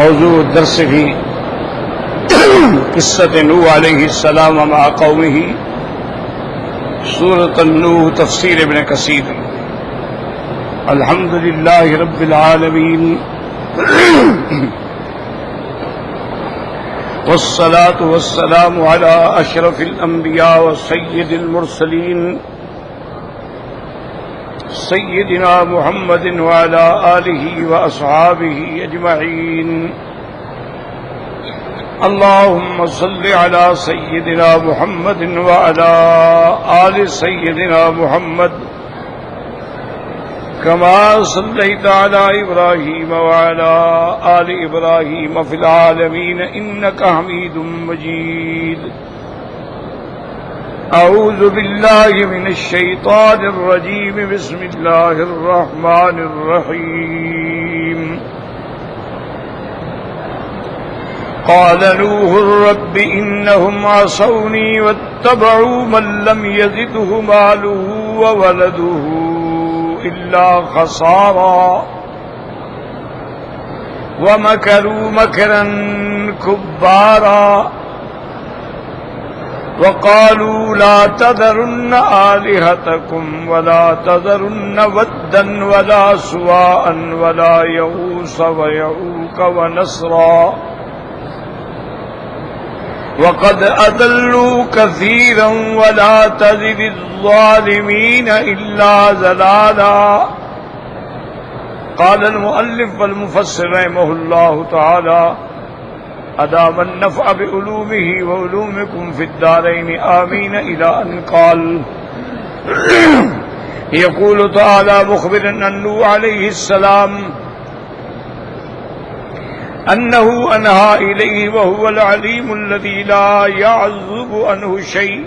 موضوع الدرس في قصة نوح علیہ السلام مع قومه سورة النوح تفسیر ابن کثیر. الحمد للہ رب العالمین والصلاة والسلام على اشرف الانبیاء وسید المرسلین سیدنا محمد وعلى آلہ واصحابہ اجمعین. اللهم صل على سيدنا محمد وعلى آل سيدنا محمد كما صليت على إبراهيم وعلى آل إبراهيم في العالمين إنك حميد مجيد. أعوذ بالله من الشيطان الرجيم. بسم الله الرحمن الرحيم. قال نوح رب إنهم عصوني واتبعوا من لم يزده ماله وولده إلا خسارا ومكروا مكرا كبارا وقالوا لا تذرن آلهتكم ولا تذرن ودا ولا سواء ولا يغوث ويعوق ونسرا وقد أضلوا كثيرا ولا تزد الظالمين إلا ضلالا. قال المؤلف والمفسر رحمه الله تعالى أدام النفع بعلومه وعلومكم في الدارين آمين إلى أن قال يقول تعالى مخبرا عن نوح عليه السلام أنه أنهى إليه وهو العليم الذي لا يعزب عنه شيء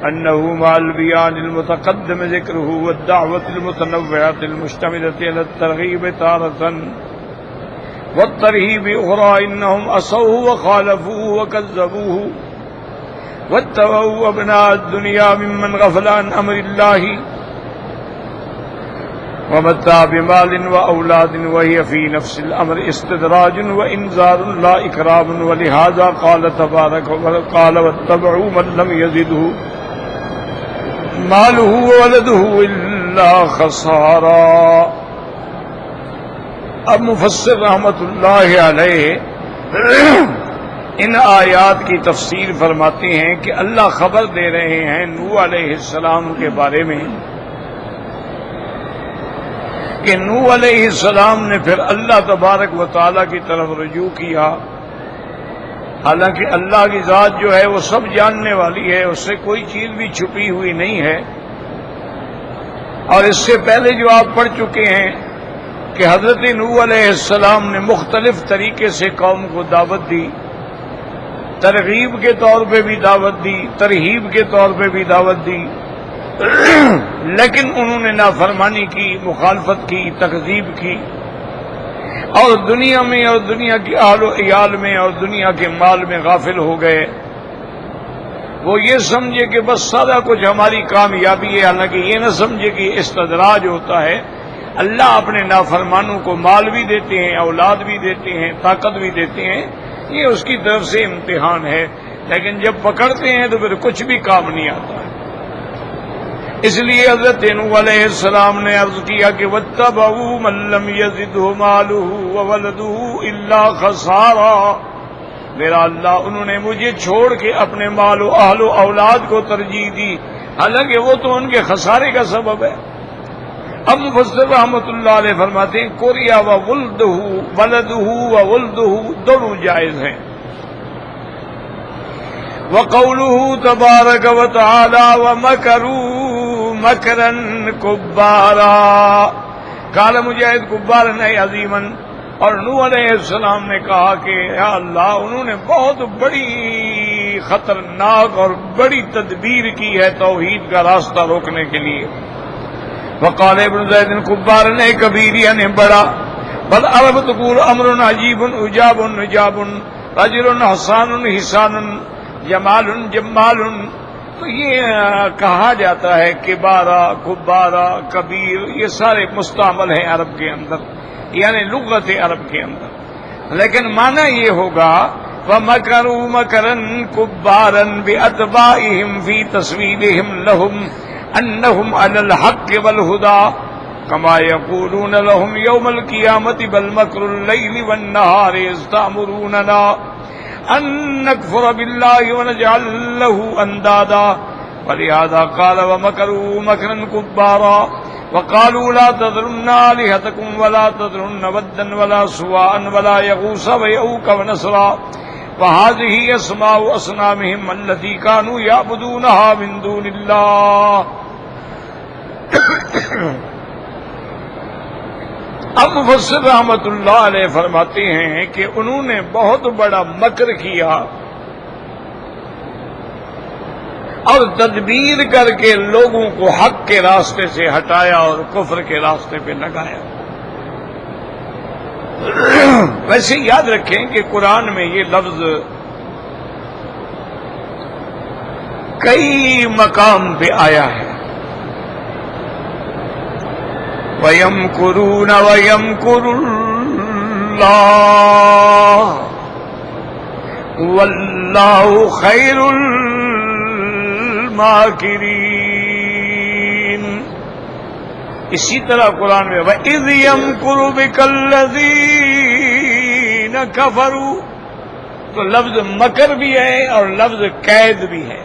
أنه مع البيان المتقدم ذكره والدعوة المتنوعة المشتملة على الترغيب تارة والترهيب أخرى إنهم عصوه وخالفوه وكذبوه واتبعوا أبناء الدنيا ممن غفل عن أمر الله ومتع بمال وأولاد وهي في نفس الأمر استدراج وإنذار لا إكرام. ولهذا قال تبارك وقال واتبعوا من لم يزده ماله وولده إلا خسارا. اب مفسر رحمت اللہ علیہ ان آیات کی تفسیر فرماتے ہیں کہ اللہ خبر دے رہے ہیں نوح علیہ السلام کے بارے میں کہ نوح علیہ السلام نے پھر اللہ تبارک و تعالیٰ کی طرف رجوع کیا. حالانکہ اللہ کی ذات جو ہے وہ سب جاننے والی ہے، اس سے کوئی چیز بھی چھپی ہوئی نہیں ہے. اور اس سے پہلے جو آپ پڑھ چکے ہیں کہ حضرت نوح علیہ السلام نے مختلف طریقے سے قوم کو دعوت دی، ترغیب کے طور پہ بھی دعوت دی، ترہیب کے طور پہ بھی دعوت دی، لیکن انہوں نے نافرمانی کی، مخالفت کی، تکذیب کی، اور دنیا میں اور دنیا کی اہل و عیال میں اور دنیا کے مال میں غافل ہو گئے. وہ یہ سمجھے کہ بس سارا کچھ ہماری کامیابی ہے، حالانکہ یہ نہ سمجھے کہ استدراج ہوتا ہے. اللہ اپنے نافرمانوں کو مال بھی دیتے ہیں، اولاد بھی دیتے ہیں، طاقت بھی دیتے ہیں، یہ اس کی طرف سے امتحان ہے. لیکن جب پکڑتے ہیں تو پھر کچھ بھی کام نہیں آتا ہے. اس لیے حضرت نوح علیہ السلام نے عرض کیا کہ واتبعوا من لم يزده ماله وولده الا خسارا. میرا اللہ انہوں نے مجھے چھوڑ کے اپنے مال و اہل و اولاد کو ترجیح دی، حالانکہ وہ تو ان کے خسارے کا سبب ہے. اب مفسر رحمۃ اللہ علیہ فرماتے ہیں کوریا و ولدہ وولدہ دونوں جائز ہیں. وقوله تبارک وتعالی ومکروا مکرا کبارا. قال مجاہد کبارا عظیما. اور نوح علیہ السلام نے کہا کہ یا اللہ انہوں نے بہت بڑی خطرناک اور بڑی تدبیر کی ہے توحید کا راستہ روکنے کے لیے. وقال ابن زید کبارا کبیر یعنی بڑا. بل عرب تقول امر عجیب عجاب نجاب رجل حسان حسان جمال جمال. تو یہ کہا جاتا ہے کبارا کبارا کبیر، یہ سارے مستعمل ہیں عرب کے اندر، یعنی لغت عرب کے اندر. لیکن معنی یہ ہوگا وَمَكَرُوا مَكْرًا كُبَّارًا بِأَتْبَاعِهِمْ فِي تَسْوِيلِهِمْ لَهُمْ أَنَّهُمْ عَلَى الْحَقِّ وَالْهُدَى كَمَا يَقُولُونَ لَهُمْ يَوْمَ الْقِيَامَةِ بَلْ مَكْرُ اللَّيْلِ وَالنَّهَارِ إِذْ تَأْمُرُونَنَا أَن نَّكْفُرَ بِاللَّهِ وَنَجْعَلَ لَهُ أَندَادًا وَلِهَذَا قَالَ وَمَكَرُوا مَكْرًا كُبَّارًا وَقَالُوا لَا تَذَرُنَّ آلِهَتَكُمْ وَلَا تَذَرُنَّ وَدًّا وَلَا سُوَاعًا وَلَا يَغُوثَ وَيَعُوقَ وَنَسْرًا وَهَٰذِهِ أَسْمَاءُ أَصْنَامِهِمْ الَّتِي كَانُوا يَعْبُدُونَهَا مِن دُونِ اللَّهِ۔ اب مفسر رحمت اللہ علیہ فرماتے ہیں کہ انہوں نے بہت بڑا مکر کیا اور تدبیر کر کے لوگوں کو حق کے راستے سے ہٹایا اور کفر کے راستے پہ لگایا۔ ویسے یاد رکھیں کہ قرآن میں یہ لفظ کئی مقام پہ آیا ہے، وَيَمْكُرُونَ وَيَمْكُرُ اللَّهُ وَاللَّهُ خَيْرُ الْمَاكِرِينَ۔ اسی طرح قرآن میں وَإِذْ يَمْكُرُ بِكَ الَّذِينَ كَفَرُوا، تو لفظ مکر بھی ہے اور لفظ قید بھی ہے۔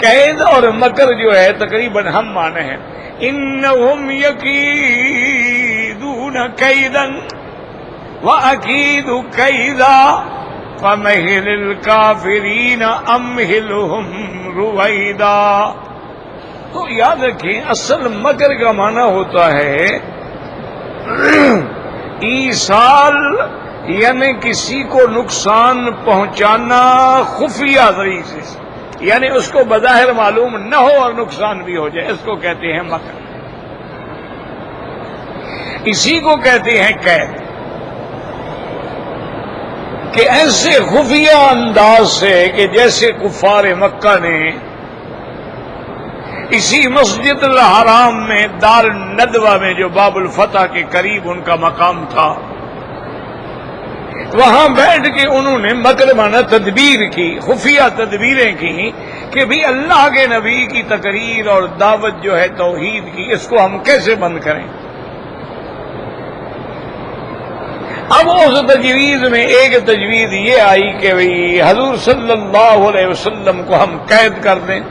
قید اور مکر جو ہے تقریباً ہم معنی ہیں۔ انہم یکیدون کیدا وَأَكِيدُ كَيْدًا فَمَهِلِ الْكَافِرِينَ أَمْهِلْهُمْ رُوَيْدًا۔ تو یاد رکھیں اصل مکر کا معنی ہوتا ہے ایصال، یعنی کسی کو نقصان پہنچانا خفیہ طریقے سے، یعنی اس کو بظاہر معلوم نہ ہو اور نقصان بھی ہو جائے، اس کو کہتے ہیں مکر، اسی کو کہتے ہیں قید، کہ ایسے خفیہ انداز سے کہ جیسے کفار مکہ نے اسی مسجد الحرام میں دار الندوہ میں جو باب الفتح کے قریب ان کا مقام تھا، وہاں بیٹھ کے انہوں نے مکر مانا تدبیر کی، خفیہ تدبیریں کی کہ بھی اللہ کے نبی کی تقریر اور دعوت جو ہے توحید کی، اس کو ہم کیسے بند کریں۔ اب اس تجویز میں ایک تجویز یہ آئی کہ حضور صلی اللہ علیہ وسلم کو ہم قید کر دیں،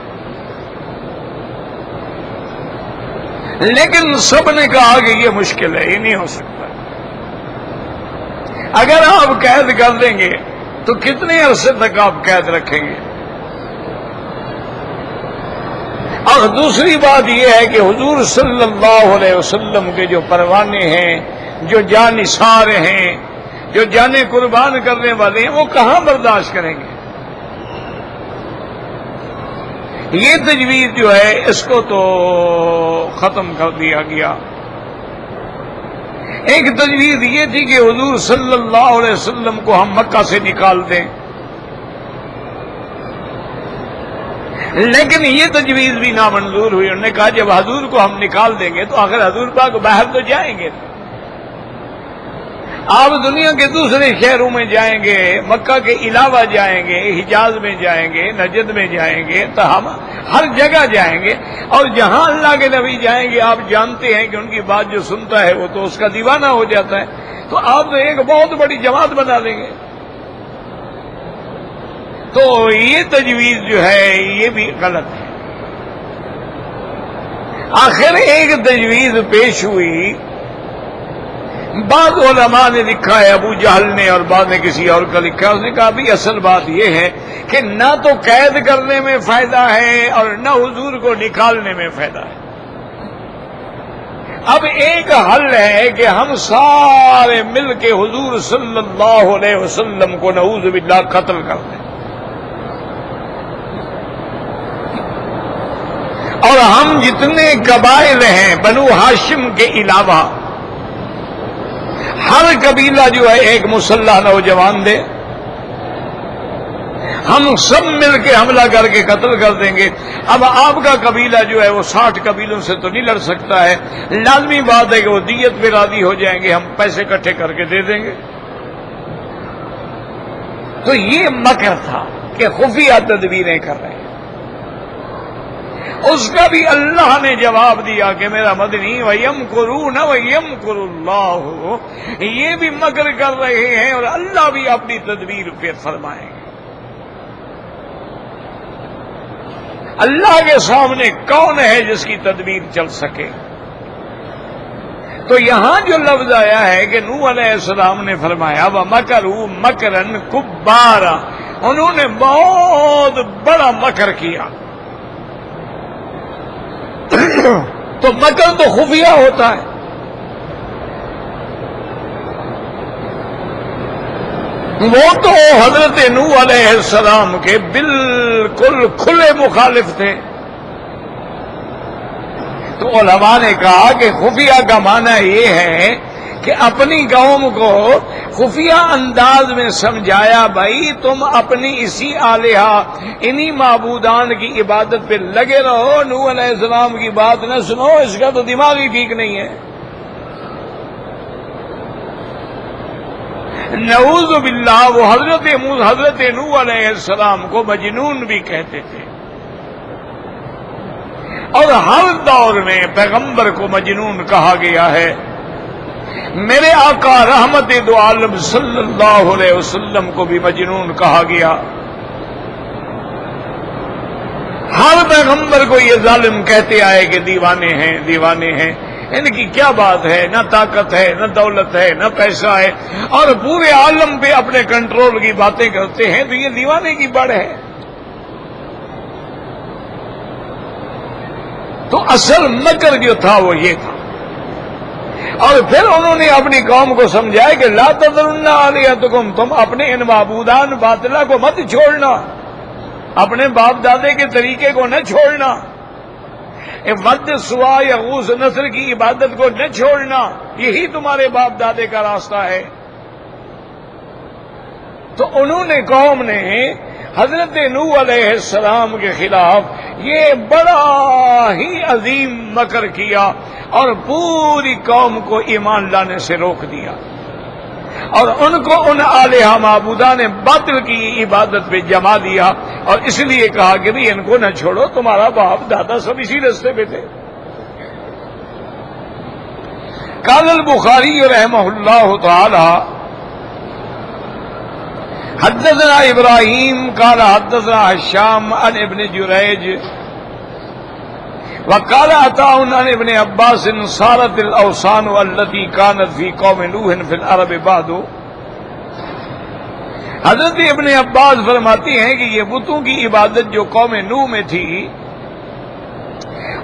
لیکن سب نے کہا کہ یہ مشکل ہے، یہ نہیں ہو سکتا۔ اگر آپ قید کر دیں گے تو کتنے عرصے تک آپ قید رکھیں گے؟ اور دوسری بات یہ ہے کہ حضور صلی اللہ علیہ وسلم کے جو پروانے ہیں، جو جان نثار ہیں، جو جانیں قربان کرنے والے ہیں، وہ کہاں برداشت کریں گے؟ یہ تجویز جو ہے اس کو تو ختم کر دیا گیا۔ ایک تجویز یہ تھی کہ حضور صلی اللہ علیہ وسلم کو ہم مکہ سے نکال دیں، لیکن یہ تجویز بھی نامنظور ہوئی۔ انہوں نے کہا جب حضور کو ہم نکال دیں گے تو آخر حضور پاک باہر تو جائیں گے، آپ دنیا کے دوسرے شہروں میں جائیں گے، مکہ کے علاوہ جائیں گے، حجاز میں جائیں گے، نجد میں جائیں گے، تو ہم ہر جگہ جائیں گے، اور جہاں اللہ کے نبی جائیں گے آپ جانتے ہیں کہ ان کی بات جو سنتا ہے وہ تو اس کا دیوانہ ہو جاتا ہے، تو آپ تو ایک بہت بڑی جماعت بنا دیں گے۔ تو یہ تجویز جو ہے یہ بھی غلط ہے۔ آخر ایک تجویز پیش ہوئی، بعض علماء نے لکھا ہے، ابو جہل نے اور بعد نے کسی اور کا لکھا، اس نے کہا بھی اصل بات یہ ہے کہ نہ تو قید کرنے میں فائدہ ہے اور نہ حضور کو نکالنے میں فائدہ ہے۔ اب ایک حل ہے کہ ہم سارے مل کے حضور صلی اللہ علیہ وسلم کو نعوذ باللہ قتل کر دیں، اور ہم جتنے قبائل ہیں بنو ہاشم کے علاوہ ہر قبیلہ جو ہے ایک مسلح نوجوان دے، ہم سب مل کے حملہ کر کے قتل کر دیں گے۔ اب آپ کا قبیلہ جو ہے وہ 60 قبیلوں سے تو نہیں لڑ سکتا ہے، لازمی بات ہے کہ وہ دیت پہ راضی ہو جائیں گے، ہم پیسے اکٹھے کر کے دے دیں گے۔ تو یہ مکر تھا کہ خفیہ تدبیریں کر رہے ہیں. اس کا بھی اللہ نے جواب دیا کہ میرا مدنی وَيَمْكُرُونَ وَيَمْكُرُ اللَّهُ، یہ بھی مکر کر رہے ہیں اور اللہ بھی اپنی تدبیر پہ فرمائیں گے. اللہ کے سامنے کون ہے جس کی تدبیر چل سکے؟ تو یہاں جو لفظ آیا ہے کہ نوح علیہ السلام نے فرمایا وَمَكَرُوا مَكْرًا كُبَّارًا، انہوں نے بہت بڑا مکر کیا. تو مکر تو خفیہ ہوتا ہے. وہ تو حضرت نوح علیہ السلام کے بالکل کھلے مخالف تھے. تو علماء نے کہا کہ خفیہ کا معنی یہ ہے کہ اپنی قوم کو خفیہ انداز میں سمجھایا بھائی تم اپنی اسی آلہہ انہی معبودان کی عبادت پہ لگے رہو، نوح علیہ السلام کی بات نہ سنو، اس کا تو دماغ ہی ٹھیک نہیں ہے. نعوذ باللہ. وہ حضرت نوح علیہ السلام کو مجنون بھی کہتے تھے، اور ہر دور میں پیغمبر کو مجنون کہا گیا ہے. میرے آقا رحمت دو عالم صلی اللہ علیہ وسلم کو بھی مجنون کہا گیا. ہر پیغمبر کو یہ ظالم کہتے آئے کہ دیوانے ہیں دیوانے ہیں، ان کی کیا بات ہے، نہ طاقت ہے نہ دولت ہے نہ پیسہ ہے، اور پورے عالم پہ اپنے کنٹرول کی باتیں کرتے ہیں، تو یہ دیوانے کی بڑھ ہے. تو اصل مکر جو تھا وہ یہ تھا. اور پھر انہوں نے اپنی قوم کو سمجھایا کہ لا تذرن آلہتکم، تم اپنے ان معبودان باطلہ کو مت چھوڑنا، اپنے باپ دادے کے طریقے کو نہ چھوڑنا، ود سوا یغوث نصر کی عبادت کو نہ چھوڑنا، یہی تمہارے باپ دادے کا راستہ ہے. تو انہوں نے قوم نے حضرت نوح علیہ السلام کے خلاف یہ بڑا ہی عظیم مکر کیا اور پوری قوم کو ایمان لانے سے روک دیا، اور ان کو ان آلہہ معبودان باطل کی عبادت پہ جما دیا، اور اس لیے کہا کہ بھی ان کو نہ چھوڑو، تمہارا باپ دادا سب اسی راستے پہ تھے. قال البخاری رحمہ اللہ تعالی حدثنا ابراہیم قال حدثنا هشام عن ابن جریج وقال عطاء عن ابن عباس صارت الاوثان التي كانت في قوم نوح في العرب بعد. حضرت ابن عباس فرماتی ہیں کہ یہ بتوں کی عبادت جو قوم نوح میں تھی،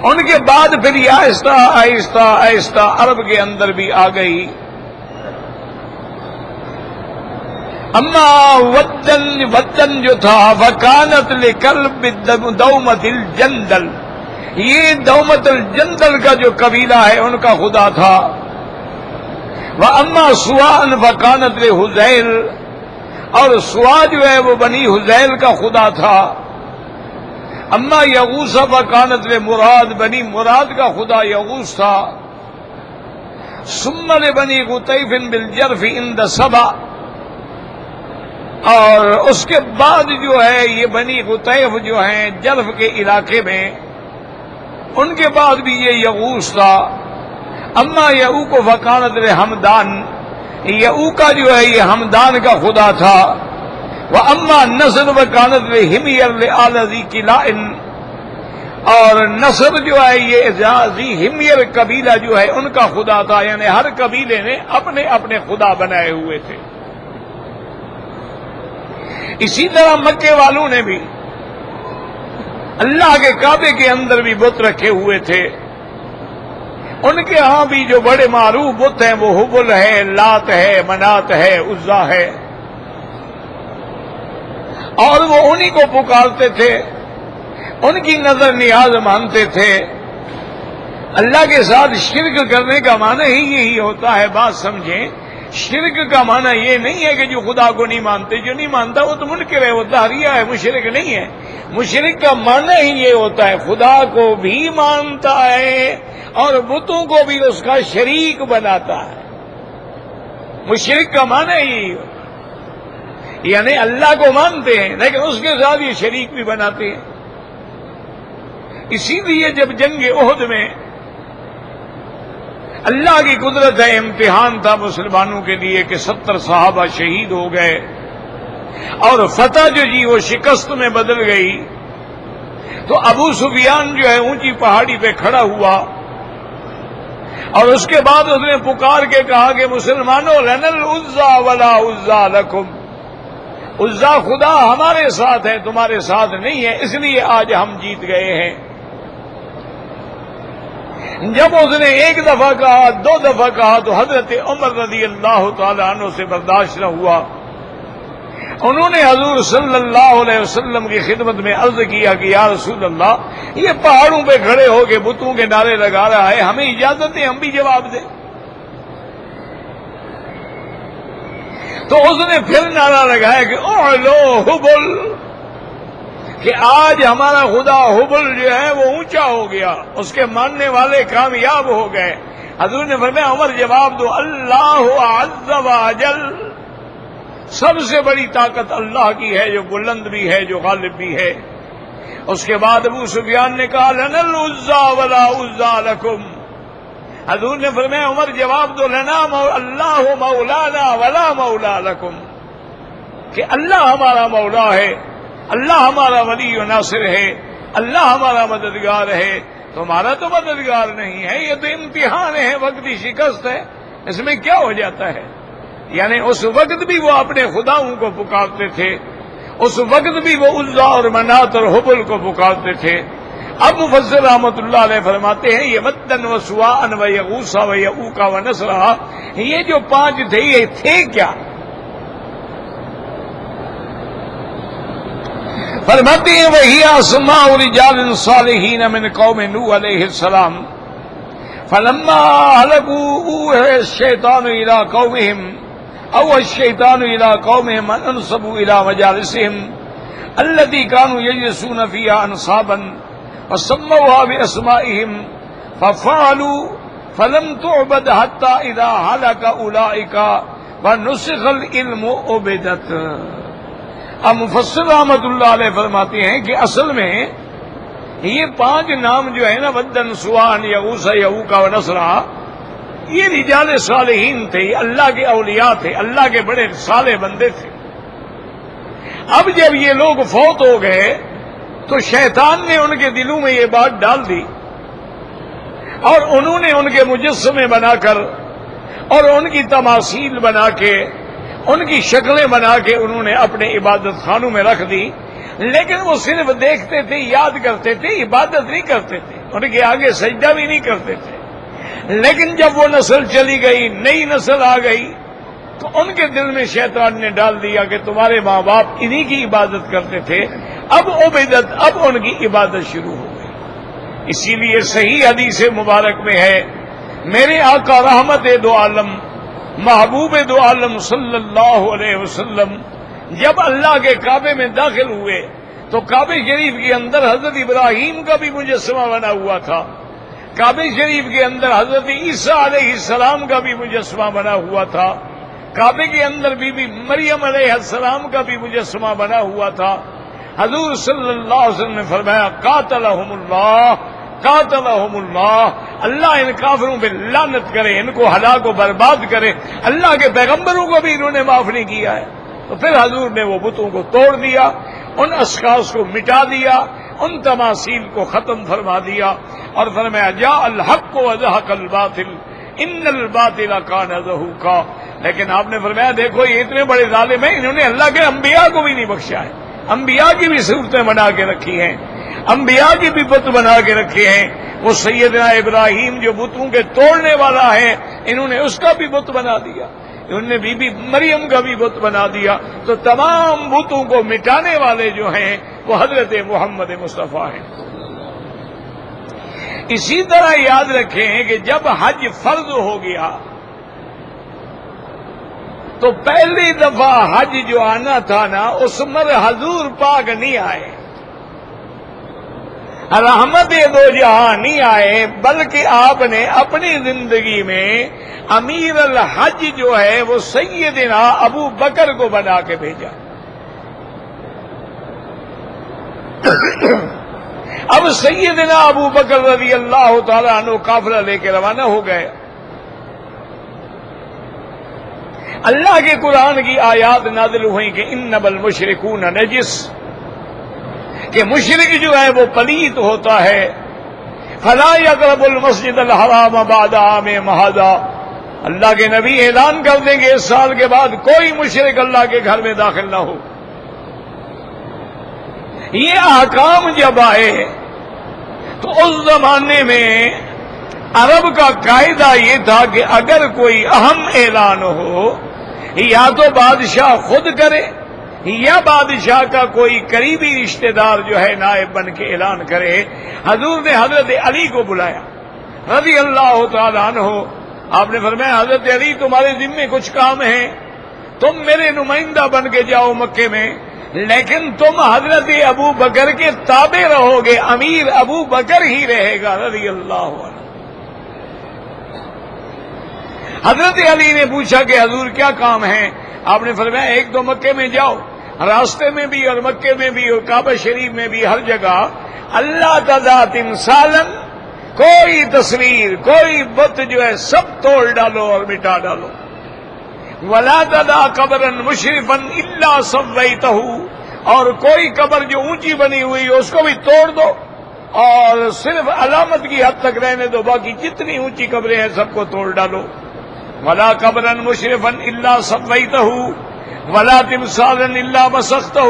ان کے بعد پھر یہ آہستہ آہستہ آہستہ عرب کے اندر بھی آ گئی. اما ودن جو تھا وکانت لکلب دومت الجندل، یہ دومت الجندل کا جو قبیلہ ہے ان کا خدا تھا. واما سواء وکانت لحذیل، اور سوا جو ہے وہ بنی حذیل کا خدا تھا. اما یغوث وکانت لمراد، بنی مراد کا خدا یغوث تھا. ثم لبنی غطیف بالجرف عند سبا، اور اس کے بعد جو ہے یہ بنی غطیف جو ہیں جرف کے علاقے میں، ان کے بعد بھی یہ یغوث تھا. اما یعوق وکانت لحمدان، یعوق کا جو ہے یہ حمدان کا خدا تھا. واما نصر وکانت لحمیر لآل ذی کلائن، اور نصر جو ہے یہ ذی حمیر قبیلہ جو ہے ان کا خدا تھا. یعنی ہر قبیلے نے اپنے اپنے خدا بنائے ہوئے تھے. اسی طرح مکے والوں نے بھی اللہ کے کعبے کے اندر بھی بت رکھے ہوئے تھے. ان کے ہاں بھی جو بڑے معروف بت ہیں وہ حبل ہے، لات ہے، منات ہے، عزا ہے، اور وہ انہی کو پکارتے تھے، ان کی نظر نیاز مانتے تھے. اللہ کے ساتھ شرک کرنے کا معنی ہی یہی ہوتا ہے. بات سمجھیں، شرک کا معنی یہ نہیں ہے کہ جو خدا کو نہیں مانتے، جو نہیں مانتا وہ تو منکر ہے، وہ داہریہ ہے، مشرک نہیں ہے. مشرک کا معنی ہی یہ ہوتا ہے خدا کو بھی مانتا ہے اور بتوں کو بھی اس کا شریک بناتا ہے. مشرک کا معنی ہی یعنی اللہ کو مانتے ہیں لیکن اس کے ساتھ یہ شریک بھی بناتے ہیں. اسی لیے جب جنگ احد میں اللہ کی قدرت ہے، امتحان تھا مسلمانوں کے لیے کہ 70 صحابہ شہید ہو گئے اور فتح جو جی وہ شکست میں بدل گئی. تو ابو سفیان جو ہے اونچی پہاڑی پہ کھڑا ہوا اور اس کے بعد اس نے پکار کے کہا کہ مسلمانوں لنا العزا ولا عزا لکم، عزا خدا ہمارے ساتھ ہے تمہارے ساتھ نہیں ہے، اس لیے آج ہم جیت گئے ہیں. جب اس نے ایک دفعہ کہا، 2 دفعہ کہا تو حضرت عمر رضی اللہ تعالی عنہ سے برداشت نہ ہوا. انہوں نے حضور صلی اللہ علیہ وسلم کی خدمت میں عرض کیا کہ یا رسول اللہ، یہ پہاڑوں پہ کھڑے ہو کے بتوں کے نعرے لگا رہا ہے، ہمیں اجازت ہے ہم بھی جواب دیں. تو اس نے پھر نعرہ لگایا کہ اعلو حبل، کہ آج ہمارا خدا حبل جو ہے وہ اونچا ہو گیا، اس کے ماننے والے کامیاب ہو گئے. حضور نے فرمایا عمر جواب دو، اللہ عز وجل، سب سے بڑی طاقت اللہ کی ہے جو بلند بھی ہے جو غالب بھی ہے. اس کے بعد ابو سفیان نے کہا لنا العزا ولا عزا لکم. حضور نے فرمایا عمر جواب دو، لنا اللہ مولانا ولا مولا لکم، کہ اللہ ہمارا مولا ہے، اللہ ہمارا ولی و ناصر ہے، اللہ ہمارا مددگار ہے، تمہارا تو مددگار نہیں ہے. یہ تو امتحان ہے، وقتی شکست ہے، اس میں کیا ہو جاتا ہے. یعنی اس وقت بھی وہ اپنے خداؤں کو پکارتے تھے، اس وقت بھی وہ عزا اور منات اور حبل کو پکارتے تھے. اب مفسر رحمۃ اللہ علیہ فرماتے ہیں یہ ودن و سواء و یغوث و یعوق و نصرہ، یہ جو 5 تھے یہ تھے کیا؟ فرماتے ہیں وہی اسماء رجال صالحین من قوم نوح علیہ السلام فلما هلكوا الشیطان الى قومهم او الشیطان الى قومهم ان انصبوا الى مجالسهم التي كانوا يجلسون فيها انصابا وسموها باسمائهم ففعلوا فلم تعبد حتى اذا هلك اولئك ونسخ العلم عبدت. اب مفسر رحمۃ اللہ علیہ فرماتے ہیں کہ اصل میں یہ 5 نام جو ہے نا، ودن سوان یغوث یعوق و نصرہ، یہ رجال صالحین تھے، اللہ کے اولیاء تھے، اللہ کے بڑے صالح بندے تھے. اب جب یہ لوگ فوت ہو گئے تو شیطان نے ان کے دلوں میں یہ بات ڈال دی اور انہوں نے ان کے مجسمے بنا کر اور ان کی تماثیل بنا کے، ان کی شکلیں بنا کے انہوں نے اپنے عبادت خانوں میں رکھ دی. لیکن وہ صرف دیکھتے تھے، یاد کرتے تھے، عبادت نہیں کرتے تھے، ان کے آگے سجدہ بھی نہیں کرتے تھے. لیکن جب وہ نسل چلی گئی، نئی نسل آ گئی، تو ان کے دل میں شیطان نے ڈال دیا کہ تمہارے ماں باپ انہی کی عبادت کرتے تھے، اب عبادت، اب ان کی عبادت شروع ہو گئی. اسی لیے صحیح حدیث مبارک میں ہے، میرے آقا رحمت دو عالم محبوب دو عالم صلی اللہ علیہ وسلم جب اللہ کے کعبے میں داخل ہوئے تو کعبے شریف کے اندر حضرت ابراہیم کا بھی مجسمہ بنا ہوا تھا، کعبے شریف کے اندر حضرت عیسیٰ علیہ السلام کا بھی مجسمہ بنا ہوا تھا، کعبے کے اندر بی بی مریم علیہ السلام کا بھی مجسمہ بنا ہوا تھا. حضور صلی اللہ علیہ وسلم نے فرمایا قاتلہم اللہ، قاتلہم اللہ، اللہ ان کافروں پہ لعنت کرے، ان کو ہلاک و برباد کرے. اللہ کے پیغمبروں کو بھی انہوں نے معاف نہیں کیا ہے. تو پھر حضور نے وہ بتوں کو توڑ دیا، ان اشخاص کو مٹا دیا، ان تماثیل کو ختم فرما دیا اور فرمایا جاء الحق وزهق الباطل ان الباطل کان زہوقا. لیکن آپ نے فرمایا دیکھو یہ اتنے بڑے ظالم ہیں، انہوں نے اللہ کے انبیاء کو بھی نہیں بخشا ہے، انبیاء کی بھی صورتیں بنا کے رکھی ہیں، انبیاء کی بھی بت بنا کے رکھے ہیں. وہ سیدنا ابراہیم جو بتوں کے توڑنے والا ہے، انہوں نے اس کا بھی بت بنا دیا، انہوں نے بی بی مریم کا بھی بت بنا دیا. تو تمام بتوں کو مٹانے والے جو ہیں وہ حضرت محمد مصطفیٰ ہیں. اسی طرح یاد رکھیں کہ جب حج فرض ہو گیا تو پہلی دفعہ حج جو آنا تھا نا، اس میں حضور پاک نہیں آئے، رحمت دو جہاں نہیں آئے، بلکہ آپ نے اپنی زندگی میں امیر الحج جو ہے وہ سیدنا ابو بکر کو بنا کے بھیجا. اب سیدنا ابو بکر رضی اللہ تعالیٰ عنہ قافلہ لے کے روانہ ہو گئے. اللہ کے قرآن کی آیات نازل ہوئیں کہ انما المشرکون نجس، کہ مشرک جو ہے وہ پلید ہوتا ہے. فلا یقربوا المسجد الحرام بعد عامہم ھذا، اللہ کے نبی اعلان کر دیں گے اس سال کے بعد کوئی مشرک اللہ کے گھر میں داخل نہ ہو. یہ احکام جب آئے تو اس زمانے میں عرب کا قاعدہ یہ تھا کہ اگر کوئی اہم اعلان ہو یا تو بادشاہ خود کرے یا بادشاہ کا کوئی قریبی رشتہ دار جو ہے نائب بن کے اعلان کرے. حضور نے حضرت علی کو بلایا رضی اللہ تعالیٰ عنہ. آپ نے فرمایا حضرت علی تمہارے ذمے کچھ کام ہیں، تم میرے نمائندہ بن کے جاؤ مکے میں، لیکن تم حضرت ابو بکر کے تابع رہو گے، امیر ابو بکر ہی رہے گا رضی اللہ عنہ. حضرت علی نے پوچھا کہ حضور کیا کام ہے؟ آپ نے فرمایا ایک تو مکے میں جاؤ، راستے میں بھی اور مکے میں بھی اور کعبہ شریف میں بھی ہر جگہ اللہ تذا تمثالاً، کوئی تصویر کوئی بت جو ہے سب توڑ ڈالو اور مٹا ڈالو. ولا تذا قبرا مشرفا الا سویتہ، اور کوئی قبر جو اونچی بنی ہوئی اس کو بھی توڑ دو اور صرف علامت کی حد تک رہنے دو، باقی جتنی اونچی قبریں ہیں سب کو توڑ ڈالو. ولا قبرا مشرفا الا سویتہ ولا تمثالا الا مسختہ.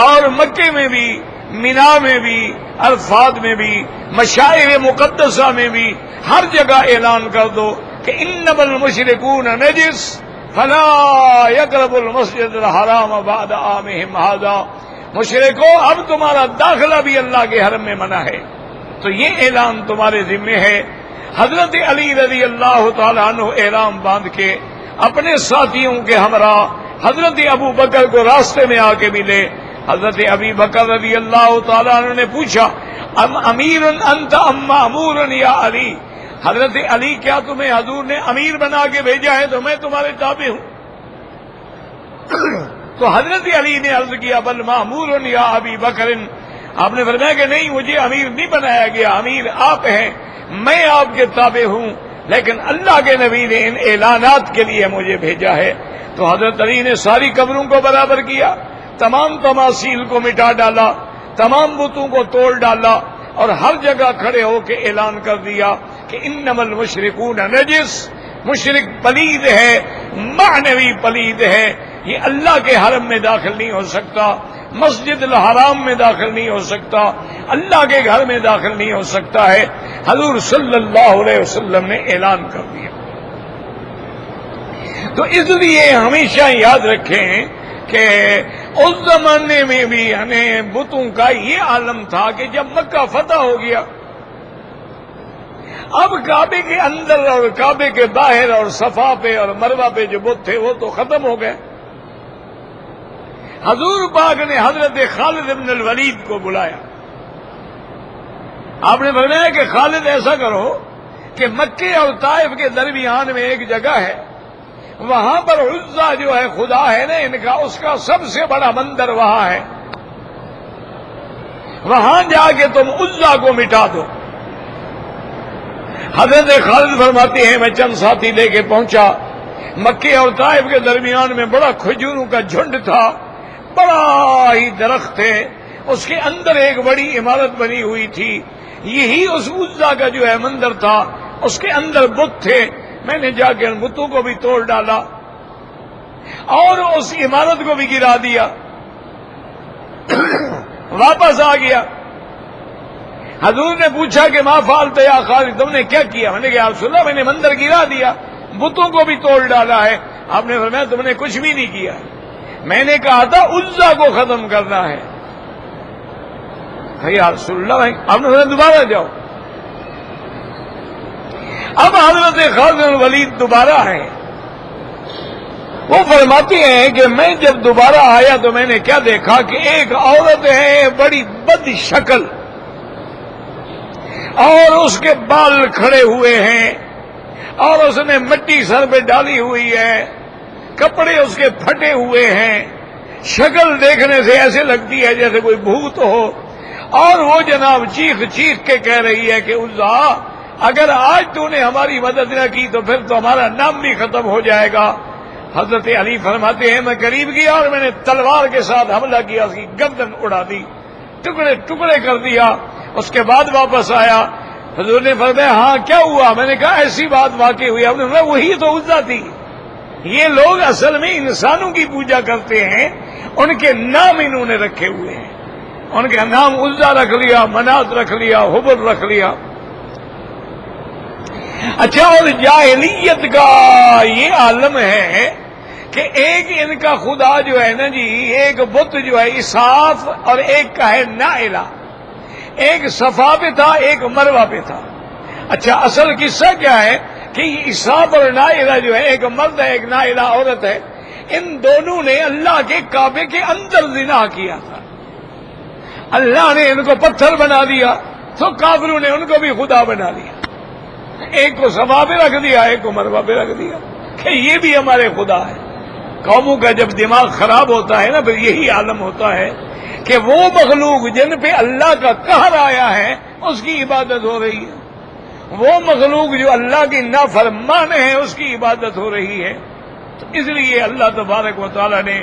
اور مکے میں بھی، مینا میں بھی، عرفات میں بھی، مشاعر مقدسہ میں بھی ہر جگہ اعلان کر دو کہ انما المشرکون نجس فلا یقربوا المسجد الحرام بعد عامہم ھذا. مشرکو اب تمہارا داخلہ بھی اللہ کے حرم میں منع ہے. تو یہ اعلان تمہارے ذمے ہے. حضرت علی رضی اللہ تعالیٰ عنہ احرام باندھ کے اپنے ساتھیوں کے ہمراہ حضرت ابو بکر کو راستے میں آ کے ملے. حضرت ابی بکر رضی اللہ تعالیٰ عنہ نے پوچھا امیر انت ام مامور یا علی، حضرت علی کیا تمہیں حضور نے امیر بنا کے بھیجا ہے تو میں تمہارے تابع ہوں؟ تو حضرت علی نے عرض کیا بل مامور یا ابی بکر. آپ نے فرمایا کہ نہیں، مجھے امیر نہیں بنایا گیا، امیر آپ ہیں، میں آپ کے تابع ہوں، لیکن اللہ کے نبی نے ان اعلانات کے لیے مجھے بھیجا ہے. تو حضرت علی نے ساری قبروں کو برابر کیا، تمام تماثیل کو مٹا ڈالا، تمام بتوں کو توڑ ڈالا اور ہر جگہ کھڑے ہو کے اعلان کر دیا کہ انما المشرکون نجس، مشرک پلید ہے، معنوی پلید ہے، یہ اللہ کے حرم میں داخل نہیں ہو سکتا، مسجد الحرام میں داخل نہیں ہو سکتا، اللہ کے گھر میں داخل نہیں ہو سکتا ہے. حضور صلی اللہ علیہ وسلم نے اعلان کر دیا. تو اس لیے ہمیشہ یاد رکھیں کہ اس زمانے میں بھی یعنی بتوں کا یہ عالم تھا کہ جب مکہ فتح ہو گیا، اب کعبے کے اندر اور کعبے کے باہر اور صفا پہ اور مروہ پہ جو بت تھے وہ تو ختم ہو گئے. حضور پاک نے حضرت خالد بن الولید کو بلایا. آپ نے فرمایا کہ خالد ایسا کرو کہ مکے اور طائف کے درمیان میں ایک جگہ ہے، وہاں پر عزا جو ہے خدا ہے نا ان کا، اس کا سب سے بڑا مندر وہاں ہے، وہاں جا کے تم عزا کو مٹا دو. حضرت خالد فرماتے ہیں میں چند ساتھی لے کے پہنچا. مکے اور طائف کے درمیان میں بڑا کھجوروں کا جھنڈ تھا، بڑا ہی درخت تھے، اس کے اندر ایک بڑی عمارت بنی ہوئی تھی، یہی اس عزا کا جو ہے مندر تھا، اس کے اندر بت تھے. میں نے جا کے ان بتوں کو بھی توڑ ڈالا اور اس عمارت کو بھی گرا دیا، واپس آ گیا. حضور نے پوچھا کہ ما فعلت یا خالد، تم نے کیا کیا؟ میں نے کہا یا رسول اللہ میں نے مندر گرا دیا، بتوں کو بھی توڑ ڈالا ہے. آپ نے فرمایا تم نے کچھ بھی نہیں کیا، میں نے کہا تھا عزا کو ختم کرنا ہے. یا رسول اللہ آپ نے فرمایا دوبارہ جاؤ. اب حضرت خالد بن ولید دوبارہ آئے. وہ فرماتے ہیں کہ میں جب دوبارہ آیا تو میں نے کیا دیکھا کہ ایک عورت ہے بڑی بد شکل اور اس کے بال کھڑے ہوئے ہیں اور اس نے مٹی سر پہ ڈالی ہوئی ہے، کپڑے اس کے پھٹے ہوئے ہیں، شکل دیکھنے سے ایسے لگتی ہے جیسے کوئی بھوت ہو، اور وہ جناب چیخ چیخ کے کہہ رہی ہے کہ عزا اگر آج تو نے ہماری مدد نہ کی تو پھر تو ہمارا نام بھی ختم ہو جائے گا۔ حضرت علی فرماتے ہیں میں قریب گیا اور میں نے تلوار کے ساتھ حملہ کیا، اس کی گردن اڑا دی، ٹکڑے ٹکڑے کر دیا۔ اس کے بعد واپس آیا، حضور نے فرمایا ہاں کیا ہوا؟ میں نے کہا ایسی بات واقع ہوئی۔ اب نے وہی تو عزا تھی۔ یہ لوگ اصل میں انسانوں کی پوجا کرتے ہیں، ان کے نام انہوں نے رکھے ہوئے ہیں، ان کا نام عزا رکھ لیا، منات رکھ لیا، حبل رکھ لیا۔ اچھا، اور جاہلیت کا یہ عالم ہے کہ ایک ان کا خدا جو ہے نا جی، ایک بت جو ہے اساف اور ایک کا ہے نائلہ، ایک صفا پہ تھا ایک مروہ پہ تھا۔ اچھا، اصل قصہ کیا ہے کہ یہ اساف اور نائلہ جو ہے، ایک مرد ہے ایک نائلہ عورت ہے، ان دونوں نے اللہ کے کعبے کے اندر زنا کیا تھا۔ اللہ نے ان کو پتھر بنا دیا تو کافروں نے ان کو بھی خدا بنا دیا، ایک کو صفا پہ رکھ دیا ایک کو مروہ پہ رکھ دیا کہ یہ بھی ہمارے خدا ہے۔ قوموں کا جب دماغ خراب ہوتا ہے نا، پھر یہی عالم ہوتا ہے کہ وہ مخلوق جن پہ اللہ کا قہر آیا ہے اس کی عبادت ہو رہی ہے، وہ مخلوق جو اللہ کی نافرمان ہے اس کی عبادت ہو رہی ہے۔ تو اس لیے اللہ تبارک و تعالی نے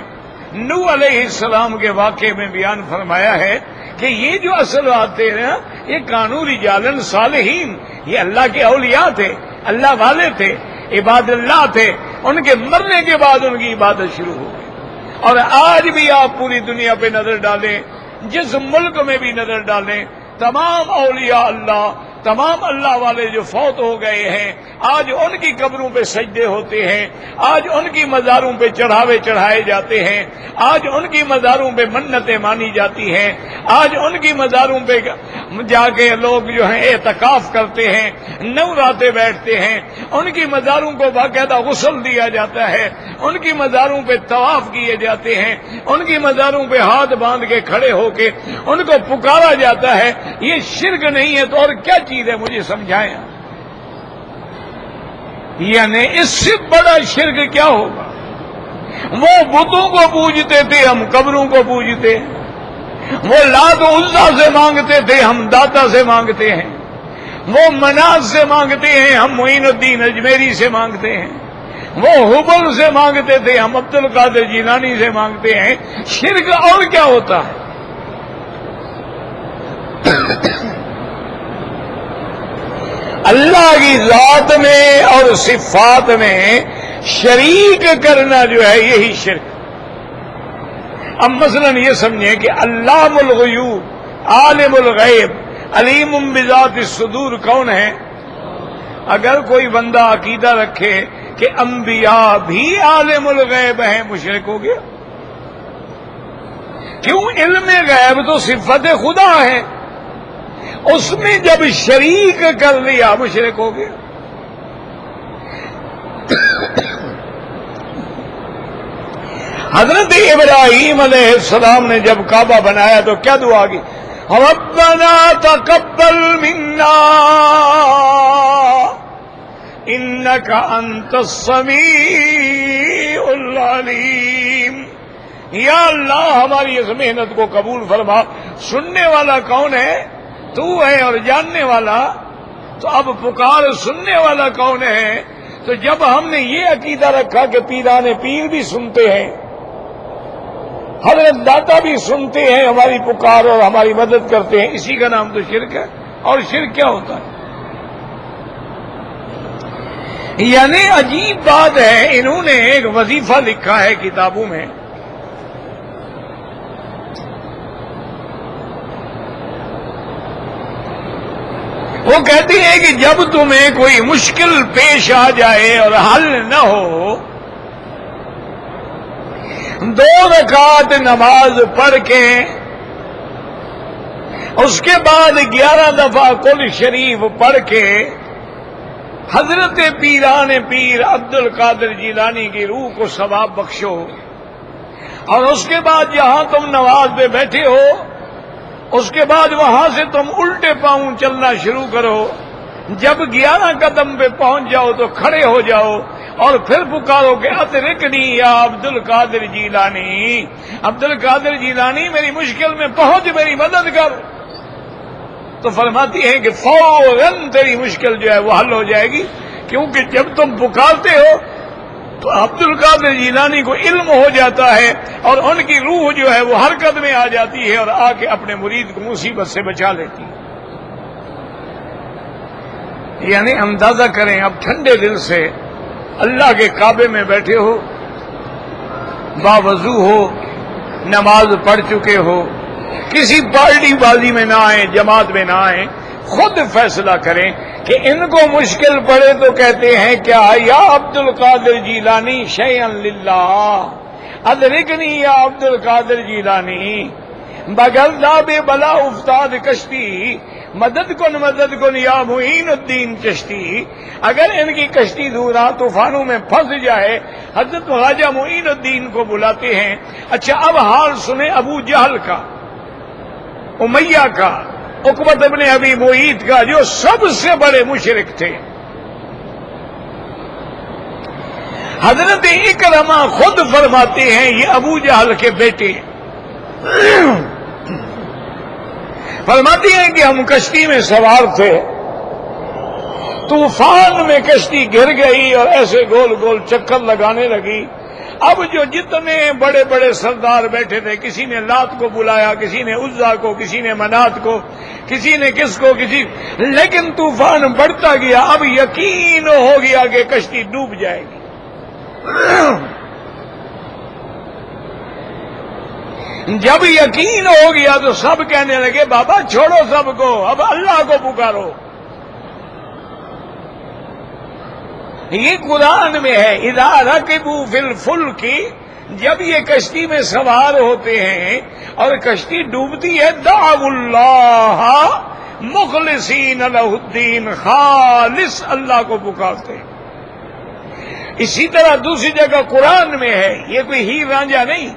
نوح علیہ السلام کے واقعے میں بیان فرمایا ہے کہ یہ جو اصل آتے ہیں یہ کانوا رجالا صالحین، یہ اللہ کے اولیاء تھے، اللہ والے تھے، عباد اللہ تھے، ان کے مرنے کے بعد ان کی عبادت شروع ہو گئی۔ اور آج بھی آپ پوری دنیا پہ نظر ڈالیں، جس ملک میں بھی نظر ڈالیں، تمام اولیاء اللہ، تمام اللہ والے جو فوت ہو گئے ہیں، آج ان کی قبروں پہ سجدے ہوتے ہیں، آج ان کی مزاروں پہ چڑھاوے چڑھائے جاتے ہیں، آج ان کی مزاروں پہ منتیں مانی جاتی ہیں، آج ان کی مزاروں پہ جا کے لوگ جو ہیں اعتکاف کرتے ہیں، نوراتیں بیٹھتے ہیں، ان کی مزاروں کو باقاعدہ غسل دیا جاتا ہے، ان کی مزاروں پہ طواف کیے جاتے ہیں، ان کی مزاروں پہ ہاتھ باندھ کے کھڑے ہو کے ان کو پکارا جاتا ہے۔ یہ شرک نہیں ہے تو اور کیا چیز ہے؟ مجھے سمجھائیں، یعنی اس سے بڑا شرک کیا ہوگا؟ وہ بتوں کو پوجتے تھے، ہم قبروں کو پوجتے ہیں، وہ لات و عزا سے مانگتے تھے، ہم داتا سے مانگتے ہیں، وہ منات سے مانگتے ہیں، ہم معین الدین اجمیری سے مانگتے ہیں، وہ حبل سے مانگتے تھے، ہم عبد القادر جیلانی سے مانگتے ہیں۔ شرک اور کیا ہوتا ہے؟ اللہ کی ذات میں اور صفات میں شریک کرنا جو ہے یہی شرک۔ اب مثلا یہ سمجھیں کہ علام الغیوب، عالم الغیب، علیم بذات الصدور کون ہے؟ اگر کوئی بندہ عقیدہ رکھے کہ انبیاء بھی عالم الغیب ہیں، مشرک ہو گیا۔ کیوں؟ علم غیب تو صفت خدا ہے، اس میں جب شریک کر لیا مشرک ہو گیا۔ حضرت ابراہیم علیہ السلام نے جب کعبہ بنایا تو کیا دعا کی؟ ربنا تقبل منا انک انت السمیع العلیم۔ یا اللہ ہماری اس محنت کو قبول فرما۔ سننے والا کون ہے؟ تو ہے، اور جاننے والا تو اب پکار سننے والا کون ہے؟ تو جب ہم نے یہ عقیدہ رکھا کہ پیران پیر بھی سنتے ہیں، حضرت داتا بھی سنتے ہیں ہماری پکار اور ہماری مدد کرتے ہیں، اسی کا نام تو شرک ہے۔ اور شرک کیا ہوتا ہے؟ یعنی عجیب بات ہے، انہوں نے ایک وظیفہ لکھا ہے کتابوں میں، وہ کہتے ہیں کہ جب تمہیں کوئی مشکل پیش آ جائے اور حل نہ ہو، 2 رکعت نماز پڑھ کے اس کے بعد 11 دفعہ قل شریف پڑھ کے حضرت پیران پیر عبد القادر جیلانی کی روح کو ثواب بخشو، اور اس کے بعد جہاں تم نماز پہ بیٹھے ہو اس کے بعد وہاں سے تم الٹے پاؤں چلنا شروع کرو، جب 11 قدم پہ پہنچ جاؤ تو کھڑے ہو جاؤ اور پھر پکارو کہ ادرکنی یا عبد القادر جیلانی، عبد القادر جیلانی میری مشکل میں پہنچ، میری مدد کر، تو فرماتی ہیں کہ فوراً تیری مشکل جو ہے وہ حل ہو جائے گی، کیونکہ جب تم پکارتے ہو تو عبد القادر جیلانی کو علم ہو جاتا ہے اور ان کی روح جو ہے وہ حرکت میں آ جاتی ہے اور آ کے اپنے مرید کو مصیبت سے بچا لیتی ہے۔ یعنی اندازہ کریں، اب ٹھنڈے دل سے اللہ کے کعبے میں بیٹھے ہو، باوضو ہو، نماز پڑھ چکے ہو، کسی پارٹی بازی میں نہ آئیں، جماعت میں نہ آئیں، خود فیصلہ کریں کہ ان کو مشکل پڑے تو کہتے ہیں کیا یا عبد القادر جیلانی شیئا للہ، ادرکنی یا عبد القادر جیلانی، بغل بے بلا افتاد کشتی، مدد کن یا معین الدین چشتی۔ اگر ان کی کشتی دورا طوفانوں میں پھنس جائے، حضرت خواجہ معین الدین کو بلاتے ہیں۔ اچھا اب حال سنیں ابو جہل کا، امیہ کا، عقبہ ابن ابی معیط کا، جو سب سے بڑے مشرک تھے۔ حضرت اکرمہ خود فرماتے ہیں یہ ابو جہل کے بیٹے فرماتی ہیں کہ ہم کشتی میں سوار تھے، طوفان میں کشتی گر گئی اور ایسے گول گول چکر لگانے لگی۔ اب جو جتنے بڑے بڑے سردار بیٹھے تھے، کسی نے لات کو بلایا، کسی نے عزا کو، کسی نے منات کو، کسی نے کس کو، لیکن طوفان بڑھتا گیا۔ اب یقین ہو گیا کہ کشتی ڈوب جائے گی۔ جب یقین ہو گیا تو سب کہنے لگے بابا چھوڑو سب کو، اب اللہ کو پکارو۔ یہ قرآن میں ہے، اذا رکبوا فی الفلک، جب یہ کشتی میں سوار ہوتے ہیں اور کشتی ڈوبتی ہے، دعوا اللہ مخلصین لہ الدین، خالص اللہ کو پکارتے ہیں۔ اسی طرح دوسری جگہ قرآن میں ہے، یہ کوئی ہیر رانجھا نہیں،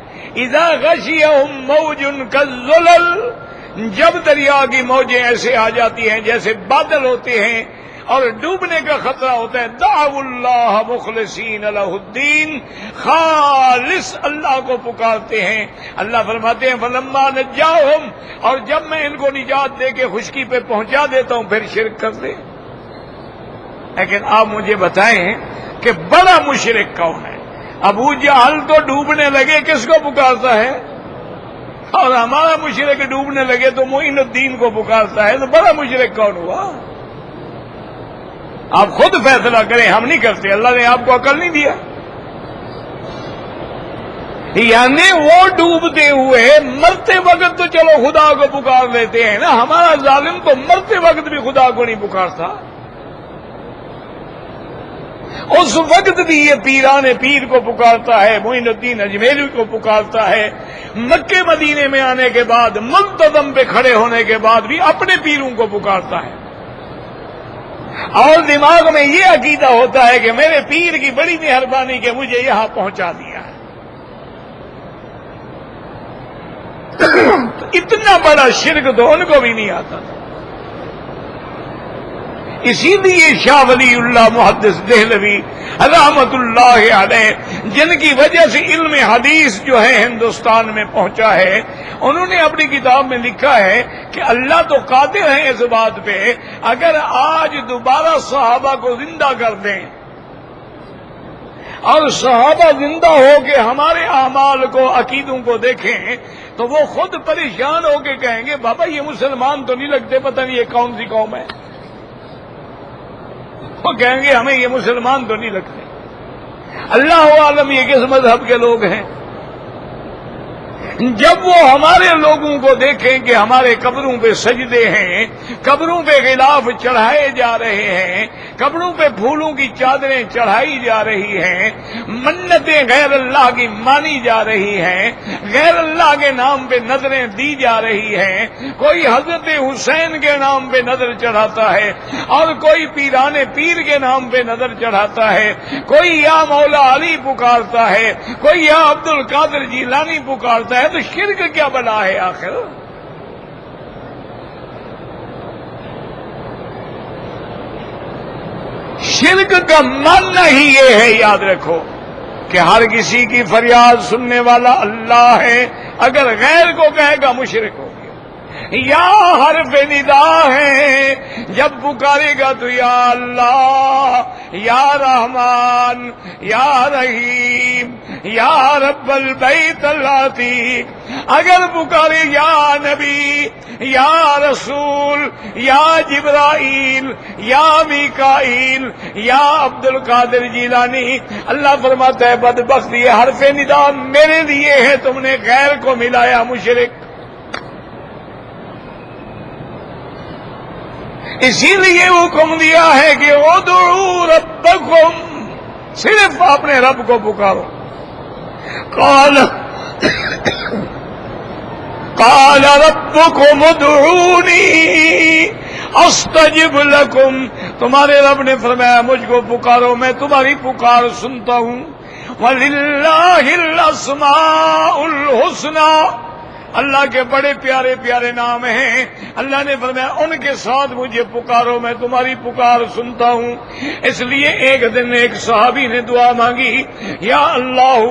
اذا غشیہم موج کالظلل، جب دریا کی موجیں ایسے آ جاتی ہیں جیسے بادل ہوتے ہیں اور ڈوبنے کا خطرہ ہوتا ہے، دعوا اللہ مخلصین لہ الدین، خالص اللہ کو پکارتے ہیں۔ اللہ فرماتے ہیں فلما نجاہم، اور جب میں ان کو نجات دے کے خشکی پہ پہنچا دیتا ہوں پھر شرک کر دے۔ لیکن آپ مجھے بتائیں کہ بڑا مشرک کون ہے؟ ابو جہل تو ڈوبنے لگے کس کو پکارتا ہے؟ اور ہمارا مشرک ڈوبنے لگے تو معین الدین کو پکارتا ہے، تو بڑا مشرک کون ہوا؟ آپ خود فیصلہ کریں، ہم نہیں کرتے، اللہ نے آپ کو عقل نہیں دیا۔ یعنی وہ ڈوبتے ہوئے مرتے وقت تو چلو خدا کو پکار لیتے ہیں نا، ہمارا ظالم تو مرتے وقت بھی خدا کو نہیں پکارتا، اس وقت بھی یہ پیران پیر کو پکارتا ہے، معین الدین اجمیری کو پکارتا ہے، مکے مدینے میں آنے کے بعد منتظم پہ کھڑے ہونے کے بعد بھی اپنے پیروں کو پکارتا ہے، اور دماغ میں یہ عقیدہ ہوتا ہے کہ میرے پیر کی بڑی مہربانی کہ مجھے یہاں پہنچا دیا ہے۔ تو اتنا بڑا شرک تو ان کو بھی نہیں آتا تھا۔ اسی لیے شاہ ولی اللہ محدث دہلوی رحمت اللہ علیہ، جن کی وجہ سے علم حدیث جو ہے ہندوستان میں پہنچا ہے، انہوں نے اپنی کتاب میں لکھا ہے کہ اللہ تو قادر ہیں اس بات پہ، اگر آج دوبارہ صحابہ کو زندہ کر دیں اور صحابہ زندہ ہو کے ہمارے اعمال کو، عقیدوں کو دیکھیں تو وہ خود پریشان ہو کے کہیں گے بابا یہ مسلمان تو نہیں لگتے، پتہ نہیں یہ کون سی قوم ہے۔ وہ کہیں گے ہمیں یہ مسلمان تو نہیں لگتے، اللہ عالم یہ کس مذہب کے لوگ ہیں۔ جب وہ ہمارے لوگوں کو دیکھیں کہ ہمارے قبروں پہ سجدے ہیں، قبروں پہ غلاف چڑھائے جا رہے ہیں، قبروں پہ پھولوں کی چادریں چڑھائی جا رہی ہیں، منتیں غیر اللہ کی مانی جا رہی ہیں، غیر اللہ کے نام پہ نظریں دی جا رہی ہیں، کوئی حضرت حسین کے نام پہ نظر چڑھاتا ہے اور کوئی پیران پیر کے نام پہ نظر چڑھاتا ہے، کوئی یا مولا علی پکارتا ہے، کوئی یا عبد القادر جیلانی پکارتا ہے، تو شرک کیا بلا ہے آخر؟ شرک کا معنی ہی یہ ہے، یاد رکھو، کہ ہر کسی کی فریاد سننے والا اللہ ہے، اگر غیر کو کہے گا مشرک ہو گیا۔ یا حرف ندا ہے، جب پکارے گا تو یا اللہ، یا رحمان، یا رحیم، یا رب البیت العتیق۔ اگر پکارے یا نبی، یا رسول، یا جبرائیل، یا میکائیل، یا عبد القادر جیلانی، اللہ فرماتا ہے بدبخت یہ حرف ندا میرے لیے ہے، تم نے غیر کو ملایا مشرک۔ اسی لیے حکم دیا ہے کہ ادعوا ربکم، صرف اپنے رب کو پکارو۔ قال ربکم ادعونی استجب لکم، تمہارے رب نے فرمایا مجھ کو پکارو میں تمہاری پکار سنتا ہوں۔ وَلِلَّهِ الْأَسْمَاءُ الْحُسْنَى، اللہ کے بڑے پیارے پیارے نام ہیں، اللہ نے فرمایا ان کے ساتھ مجھے پکارو میں تمہاری پکار سنتا ہوں۔ اس لیے ایک دن ایک صحابی نے دعا مانگی، یا اللہ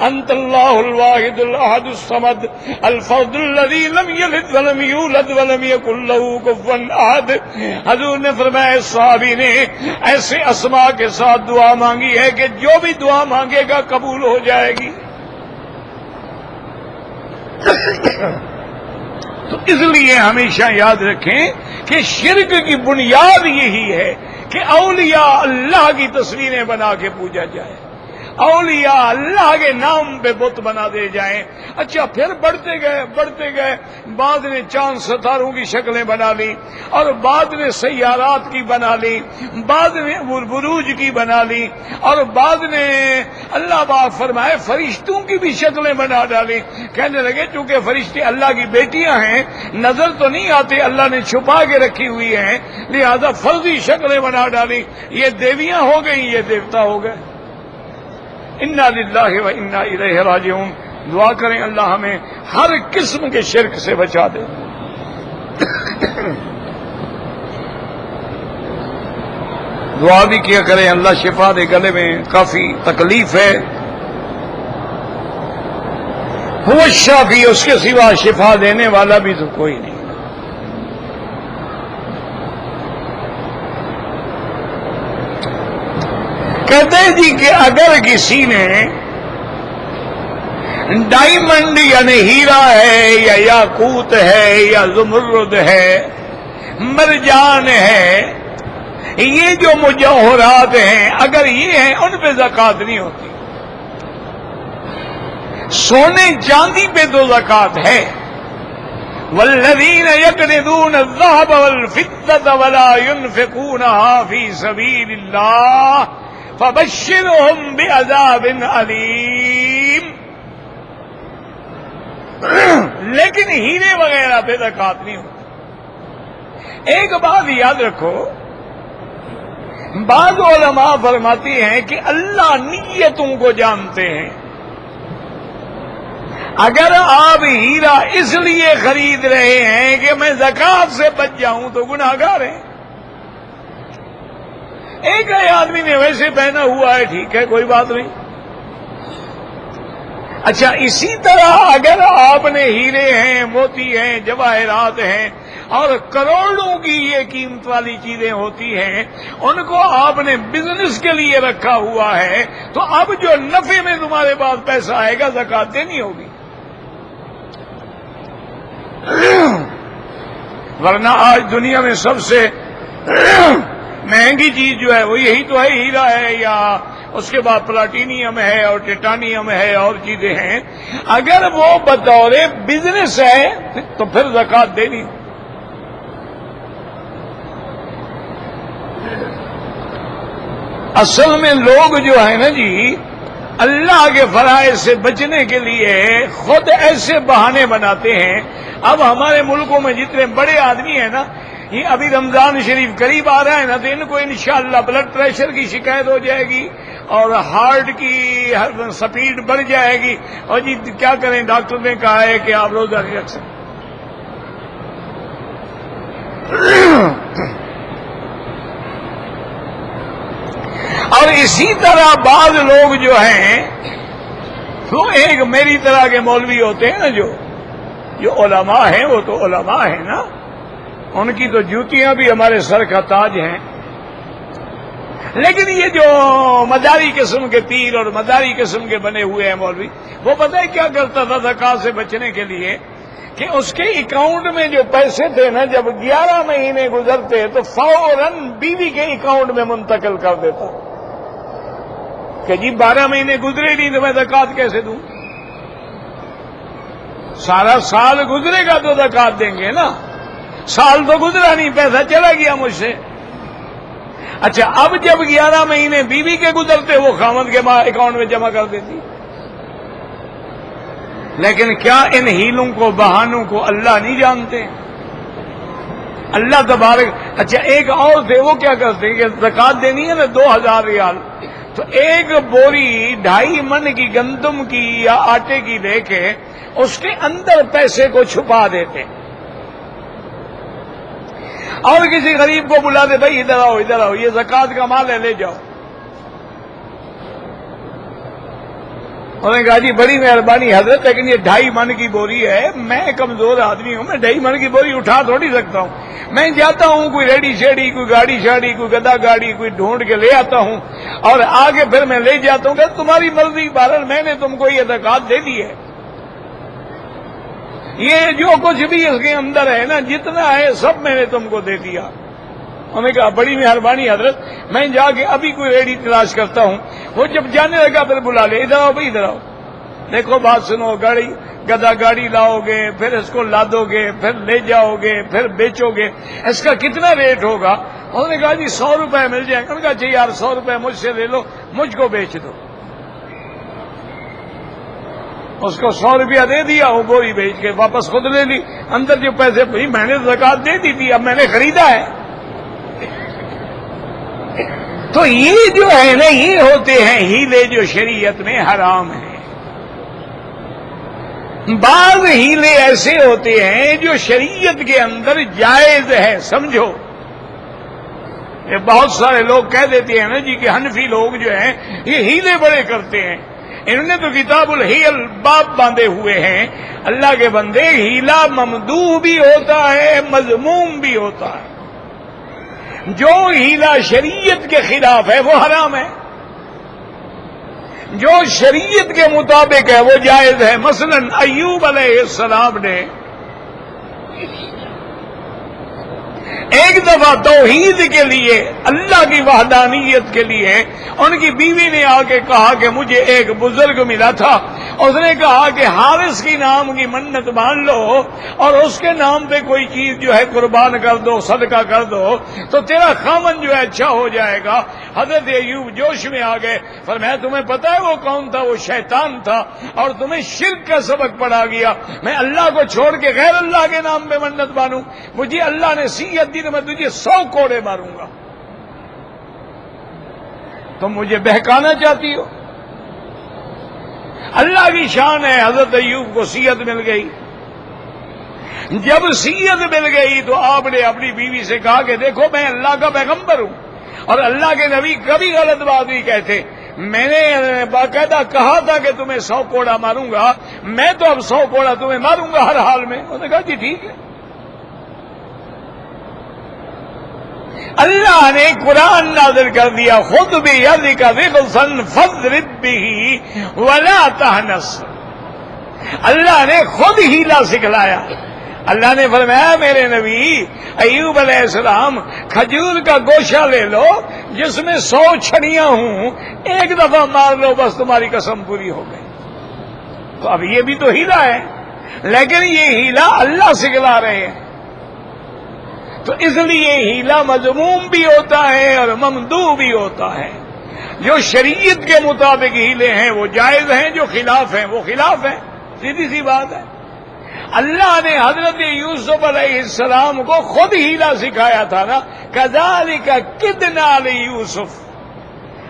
انت اللہ الواحد الاحد الصمد الفرد الذی لم یلد ولم یولد ولم یکن لہ کفوا احد۔ حضور نے فرمایا اس صحابی نے ایسے اسماء کے ساتھ دعا مانگی ہے کہ جو بھی دعا مانگے گا قبول ہو جائے گی۔ تو اس لیے ہمیشہ یاد رکھیں کہ شرک کی بنیاد یہی ہے کہ اولیاء اللہ کی تصویریں بنا کے پوجا جائے، اولیاء اللہ کے نام پہ بت بنا دے جائیں۔ اچھا پھر بڑھتے گئے، بعد نے چاند ستاروں کی شکلیں بنا لی، اور بعد نے سیارات کی بنا لی، بعد نے بروج کی بنا لی، اور بعد نے اللہ پاک فرمائے فرشتوں کی بھی شکلیں بنا ڈالی۔ کہنے لگے چونکہ فرشتے اللہ کی بیٹیاں ہیں، نظر تو نہیں آتے، اللہ نے چھپا کے رکھی ہوئی ہیں، لہذا فرضی شکلیں بنا ڈالی، یہ دیویاں ہو گئیں، یہ دیوتا ہو گئے۔ انا للہ و انا الیہ راجعون۔ دعا کریں اللہ ہمیں ہر قسم کے شرک سے بچا دے۔ دعا بھی کیا کریں اللہ شفا دے، گلے میں کافی تکلیف ہے۔ هو الشافی، اس کے سوا شفا دینے والا بھی تو کوئی نہیں۔ کہتے ہیں جی کہ اگر کسی نے ڈائمنڈ یعنی ہیرا ہے یا یاقوت ہے یا زمرد ہے، مرجان ہے، یہ جو مجوہرات ہیں اگر یہ ہیں ان پہ زکوٰۃ نہیں ہوتی۔ سونے چاندی پہ تو زکوٰۃ ہے۔ والذین یکنزون الذهب والفضة ولا ينفقونها فی سبیل اللہ فبشرهم بعذاب علیم۔ لیکن ہیرے وغیرہ پہ زکوٰۃ نہیں ہوتی۔ ایک بات یاد رکھو، بعض علماء فرماتی ہیں کہ اللہ نیتوں کو جانتے ہیں۔ اگر آپ ہیرا اس لیے خرید رہے ہیں کہ میں زکوٰۃ سے بچ جاؤں تو گناہگار ہیں۔ ایک آدمی نے ویسے پہنا ہوا ہے، ٹھیک ہے کوئی بات نہیں۔ اچھا اسی طرح اگر آپ نے ہیرے ہیں، موتی ہیں، جواہرات ہیں اور کروڑوں کی یہ قیمت والی چیزیں ہوتی ہیں، ان کو آپ نے بزنس کے لیے رکھا ہوا ہے، تو اب جو نفع میں تمہارے پاس پیسہ آئے گا زکوٰۃ دینی ہوگی۔ ورنہ آج دنیا میں سب سے مہنگی چیز جو ہے وہ یہی تو ہے، ہیرا ہے، یا اس کے بعد پلاٹینیم ہے اور ٹیٹانیم ہے اور چیزیں ہیں۔ اگر وہ بطور بزنس ہے تو پھر زکوٰۃ دینی۔ اصل میں لوگ جو ہے نا جی، اللہ کے فرائض سے بچنے کے لیے خود ایسے بہانے بناتے ہیں۔ اب ہمارے ملکوں میں جتنے بڑے آدمی ہیں نا، یہ ابھی رمضان شریف قریب آ رہا ہے نا، تو ان کو انشاءاللہ بلڈ پریشر کی شکایت ہو جائے گی اور ہارٹ کی سپیڈ بڑھ جائے گی، اور جی کیا کریں، ڈاکٹر نے کہا ہے کہ آپ روزہ نہیں رکھ سکتے۔ اسی طرح بعض لوگ جو ہیں وہ ایک میری طرح کے مولوی ہوتے ہیں نا، جو علماء ہیں وہ تو علماء ہیں نا، ان کی تو جوتیاں بھی ہمارے سر کا تاج ہیں، لیکن یہ جو مداری قسم کے پیر اور مداری قسم کے بنے ہوئے ہیں مولوی، وہ پتہ ہے کیا کرتا تھا زکات سے بچنے کے لیے؟ کہ اس کے اکاؤنٹ میں جو پیسے تھے نا، جب 11 مہینے گزرتے تو فوراً بیوی کے اکاؤنٹ میں منتقل کر دیتا کہ جی 12 مہینے گزرے نہیں تو میں زکات کیسے دوں؟ سارا سال گزرے گا تو زکات دیں گے نا، سال تو گزرا نہیں، پیسہ چلا گیا مجھ سے۔ اچھا، اب جب 11 مہینے بیوی کے گزرتے وہ خاوند کے اکاؤنٹ میں جمع کر دیتی۔ لیکن کیا ان ہیلوں کو، بہانوں کو اللہ نہیں جانتے؟ اللہ تبارک۔ اچھا ایک اور تھے، وہ کیا کرتے کہ زکات دینی ہے نا 2000 ریال، تو ایک بوری 2.5 من کی گندم کی یا آٹے کی لے کے اس کے اندر پیسے کو چھپا دیتے، اور کسی غریب کو بلا دے، بھائی ادھر آؤ ادھر آؤ، یہ زکات کا مال ہے لے جاؤ۔ انہوں نے کہا جی بڑی مہربانی حضرت، لیکن یہ 2.5 من کی بوری ہے، میں کمزور آدمی ہوں، میں 2.5 من کی بوری اٹھا تھوڑی سکتا ہوں، میں جاتا ہوں کوئی ریڈی شیڈی، کوئی گاڑی شاڑی، کوئی گدا گاڑی کوئی ڈھونڈ کے لے آتا ہوں، اور آگے پھر میں لے جاتا ہوں کہ تمہاری مرضی، بہرحال میں نے تم کو یہ زکات دے دی ہے، یہ جو کچھ بھی اس کے اندر ہے نا، جتنا ہے سب میں نے تم کو دے دیا۔ انہوں نے کہا بڑی مہربانی حضرت، میں جا کے ابھی کوئی ریڈی تلاش کرتا ہوں۔ وہ جب جانے لگا پھر بلا لے، ادھر آؤ بھائی ادھر آؤ، دیکھو بات سنو، گدا گاڑی لاؤ گے، پھر اس کو لادو گے، پھر لے جاؤ گے، پھر بیچو گے، اس کا کتنا ریٹ ہوگا؟ انہوں نے کہا جی 100 روپے مل جائیں گے۔ انہوں نے کہا جی یار 100 روپے مجھ سے لے لو، مجھ کو بیچ دو۔ اس کو 100 روپیہ دے دیا، وہ بوری بیچ کے واپس خود لے لی، اندر جو پیسے بھائی میں نے زکات دے دی تھی، اب میں نے خریدا ہے۔ تو یہ جو ہے نا، یہ ہوتے ہیں ہیلے جو شریعت میں حرام ہیں۔ بعض ہیلے ایسے ہوتے ہیں جو شریعت کے اندر جائز ہے، سمجھو۔ یہ بہت سارے لوگ کہہ دیتے ہیں نا جی کہ حنفی لوگ جو ہیں یہ ہیلے بڑے کرتے ہیں، انہوں نے تو کتاب الحیل باب باندھے ہوئے ہیں۔ اللہ کے بندے، ہیلا ممدوح بھی ہوتا ہے، مذموم بھی ہوتا ہے۔ جو ہیلا شریعت کے خلاف ہے وہ حرام ہے، جو شریعت کے مطابق ہے وہ جائز ہے۔ مثلا ایوب علیہ السلام نے ایک دفعہ توحید کے لیے، اللہ کی وحدانیت کے لیے، ان کی بیوی نے آ کے کہا کہ مجھے ایک بزرگ ملا تھا، اس نے کہا کہ حارث کی نام کی منت مان لو اور اس کے نام پہ کوئی چیز جو ہے قربان کر دو، صدقہ کر دو، تو تیرا خامن جو ہے اچھا ہو جائے گا۔ حضرت ایوب جوش میں آ گئے، فرمایا تمہیں پتہ ہے وہ کون تھا؟ وہ شیطان تھا، اور تمہیں شرک کا سبق پڑا گیا۔ میں اللہ کو چھوڑ کے غیر اللہ کے نام پہ منت مانوں؟ مجھے اللہ نے صیت دی تو میں تجھے 100 کوڑے ماروں گا۔ تم مجھے بہکانا چاہتی ہو؟ اللہ کی شان ہے، حضرت ایوب کو صیت مل گئی۔ جب صیت مل گئی تو آپ نے اپنی بیوی سے کہا کہ دیکھو میں اللہ کا پیغمبر ہوں، اور اللہ کے نبی کبھی غلط بات نہیں کہتے، میں نے باقاعدہ کہا تھا کہ تمہیں 100 کوڑا ماروں گا، میں تو اب 100 کوڑا تمہیں ماروں گا ہر حال میں۔ انہوں نے کہا جی ٹھیک ہے۔ اللہ نے قرآن نازل کر دیا، خود بیدک ضغثا فاضرب بہ ولا تحنث۔ اللہ نے خود ہیلا سکھلایا۔ اللہ نے فرمایا میرے نبی ایوب علیہ السلام، کھجور کا گوشہ لے لو جس میں 100 چھڑیاں ہوں، ایک دفعہ مار لو بس تمہاری قسم پوری ہو گئی۔ تو اب یہ بھی تو ہیلا ہے، لیکن یہ ہیلا اللہ سکھلا رہے ہیں، تو اس لیے ہیلا مذموم بھی ہوتا ہے اور ممدوح بھی ہوتا ہے۔ جو شریعت کے مطابق ہیلے ہیں وہ جائز ہیں، جو خلاف ہیں وہ خلاف ہیں، سیدھی سی بات ہے۔ اللہ نے حضرت یوسف علیہ السلام کو خود ہیلا سکھایا تھا نا، کذالک کدنا لیوسف۔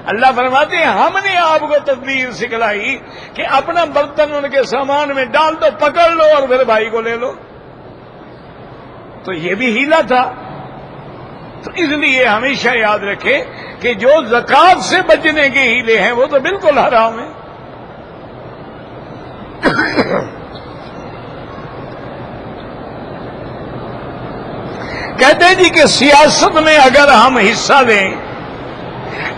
اللہ فرماتے ہیں ہم نے آپ کو تدبیر سکھلائی کہ اپنا برتن ان کے سامان میں ڈال دو، پکڑ لو اور پھر بھائی کو لے لو، تو یہ بھی ہیلا تھا۔ تو اس لیے ہمیشہ یاد رکھے کہ جو زکات سے بچنے کے ہیلے ہیں وہ تو بالکل حرام ہیں۔ کہتے ہیں جی کہ سیاست میں اگر ہم حصہ لیں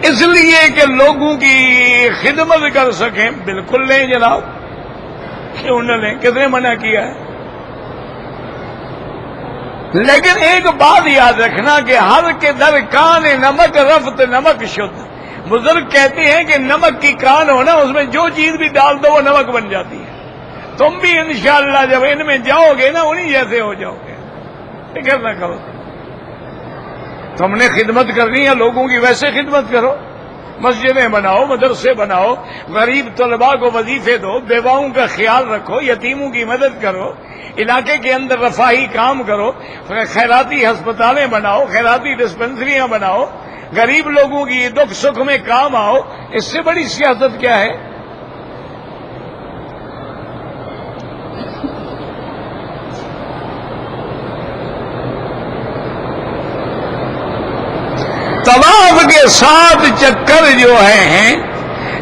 اس لیے کہ لوگوں کی خدمت کر سکیں، بالکل لیں جناب، کیوں نہ لیں، کس نے منع کیا ہے؟ لیکن ایک بات یاد رکھنا کہ ہر کے در کان نمک رفت نمک شد۔ بزرگ کہتے ہیں کہ نمک کی کان ہونا، اس میں جو چیز بھی ڈال دو وہ نمک بن جاتی ہے۔ تم بھی انشاءاللہ جب ان میں جاؤ گے نا انہی جیسے ہو جاؤ گے، فکر نہ کرو۔ تم نے خدمت کرنی ہے لوگوں کی، ویسے خدمت کرو، مسجدیں بناؤ، مدرسے بناؤ، غریب طلباء کو وظیفے دو، بیواؤں کا خیال رکھو، یتیموں کی مدد کرو، علاقے کے اندر رفاہی کام کرو، خیراتی ہسپتالیں بناؤ، خیراتی ڈسپنسریاں بناؤ، غریب لوگوں کی دکھ سکھ میں کام آؤ۔ اس سے بڑی سیاست کیا ہے؟ طواف کے 7 چکر جو ہیں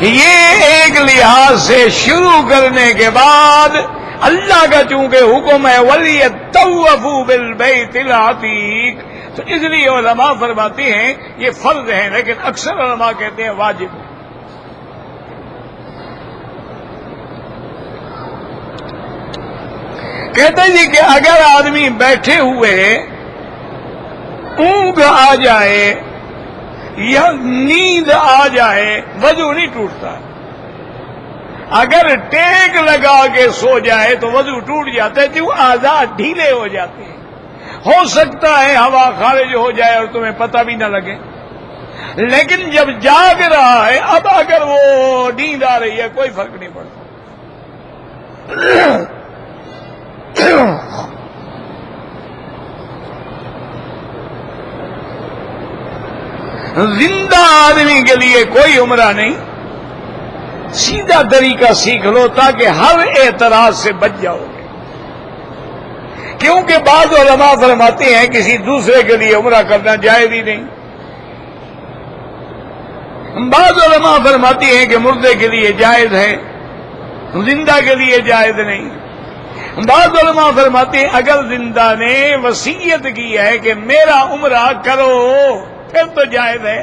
یہ ایک لحاظ سے شروع کرنے کے بعد اللہ کا چونکہ حکم ہے وَلْيَطَّوَّفُوا بِالْبَيْتِ الْعَتِيقِ، تو اس لیے علماء فرماتے ہیں یہ فرض ہے، لیکن اکثر علماء کہتے ہیں واجب ہے۔ کہتے ہیں جی کہ اگر آدمی بیٹھے ہوئے اونگ آ جائے یا نیند آ جائے وضو نہیں ٹوٹتا، اگر ٹیک لگا کے سو جائے تو وضو ٹوٹ جاتا ہے، کیوں؟ اعضاء ڈھیلے ہو جاتے ہیں، ہو سکتا ہے ہوا خارج ہو جائے اور تمہیں پتہ بھی نہ لگے، لیکن جب جاگ رہا ہے اب اگر وہ نیند آ رہی ہے کوئی فرق نہیں پڑتا۔ زندہ آدمی کے لیے کوئی عمرہ نہیں، سیدھا طریقہ سیکھ لو تاکہ ہر اعتراض سے بچ جاؤ گے، کیونکہ بعض علماء فرماتے ہیں کسی دوسرے کے لیے عمرہ کرنا جائز ہی نہیں، بعض علماء فرماتے ہیں کہ مردے کے لیے جائز ہے، زندہ کے لیے جائز نہیں، بعض علماء فرماتے ہیں اگر زندہ نے وصیت کی ہے کہ میرا عمرہ کرو پھر تو جائز ہے،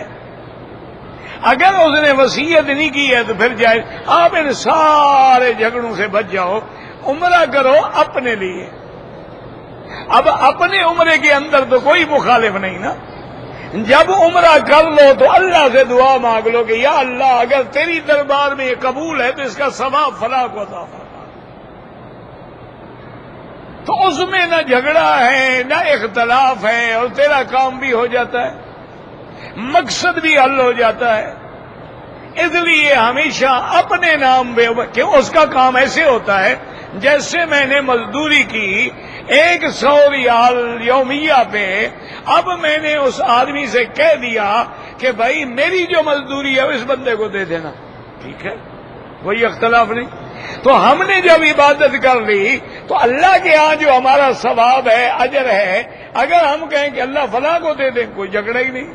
اگر اس نے وصیت نہیں کی ہے تو پھر جائز۔ آپ ان سارے جھگڑوں سے بچ جاؤ، عمرہ کرو اپنے لیے۔ اب اپنے عمرے کے اندر تو کوئی مخالف نہیں نا، جب عمرہ کر لو تو اللہ سے دعا مانگ لو کہ یا اللہ اگر تیری دربار میں یہ قبول ہے تو اس کا ثواب فلاں کو عطا فرما، تو اس میں نہ جھگڑا ہے نہ اختلاف ہے اور تیرا کام بھی ہو جاتا ہے، مقصد بھی حل ہو جاتا ہے۔ اس لیے ہمیشہ اپنے نام پہ، کیوں؟ اس کا کام ایسے ہوتا ہے جیسے میں نے مزدوری کی 100 ریال یومیہ پہ، اب میں نے اس آدمی سے کہہ دیا کہ بھائی میری جو مزدوری ہے اس بندے کو دے دینا، ٹھیک ہے، کوئی اختلاف نہیں۔ تو ہم نے جب عبادت کر لی تو اللہ کے ہاں جو ہمارا ثواب ہے، اجر ہے، اگر ہم کہیں کہ اللہ فلاں کو دے دیں کوئی جھگڑا ہی نہیں۔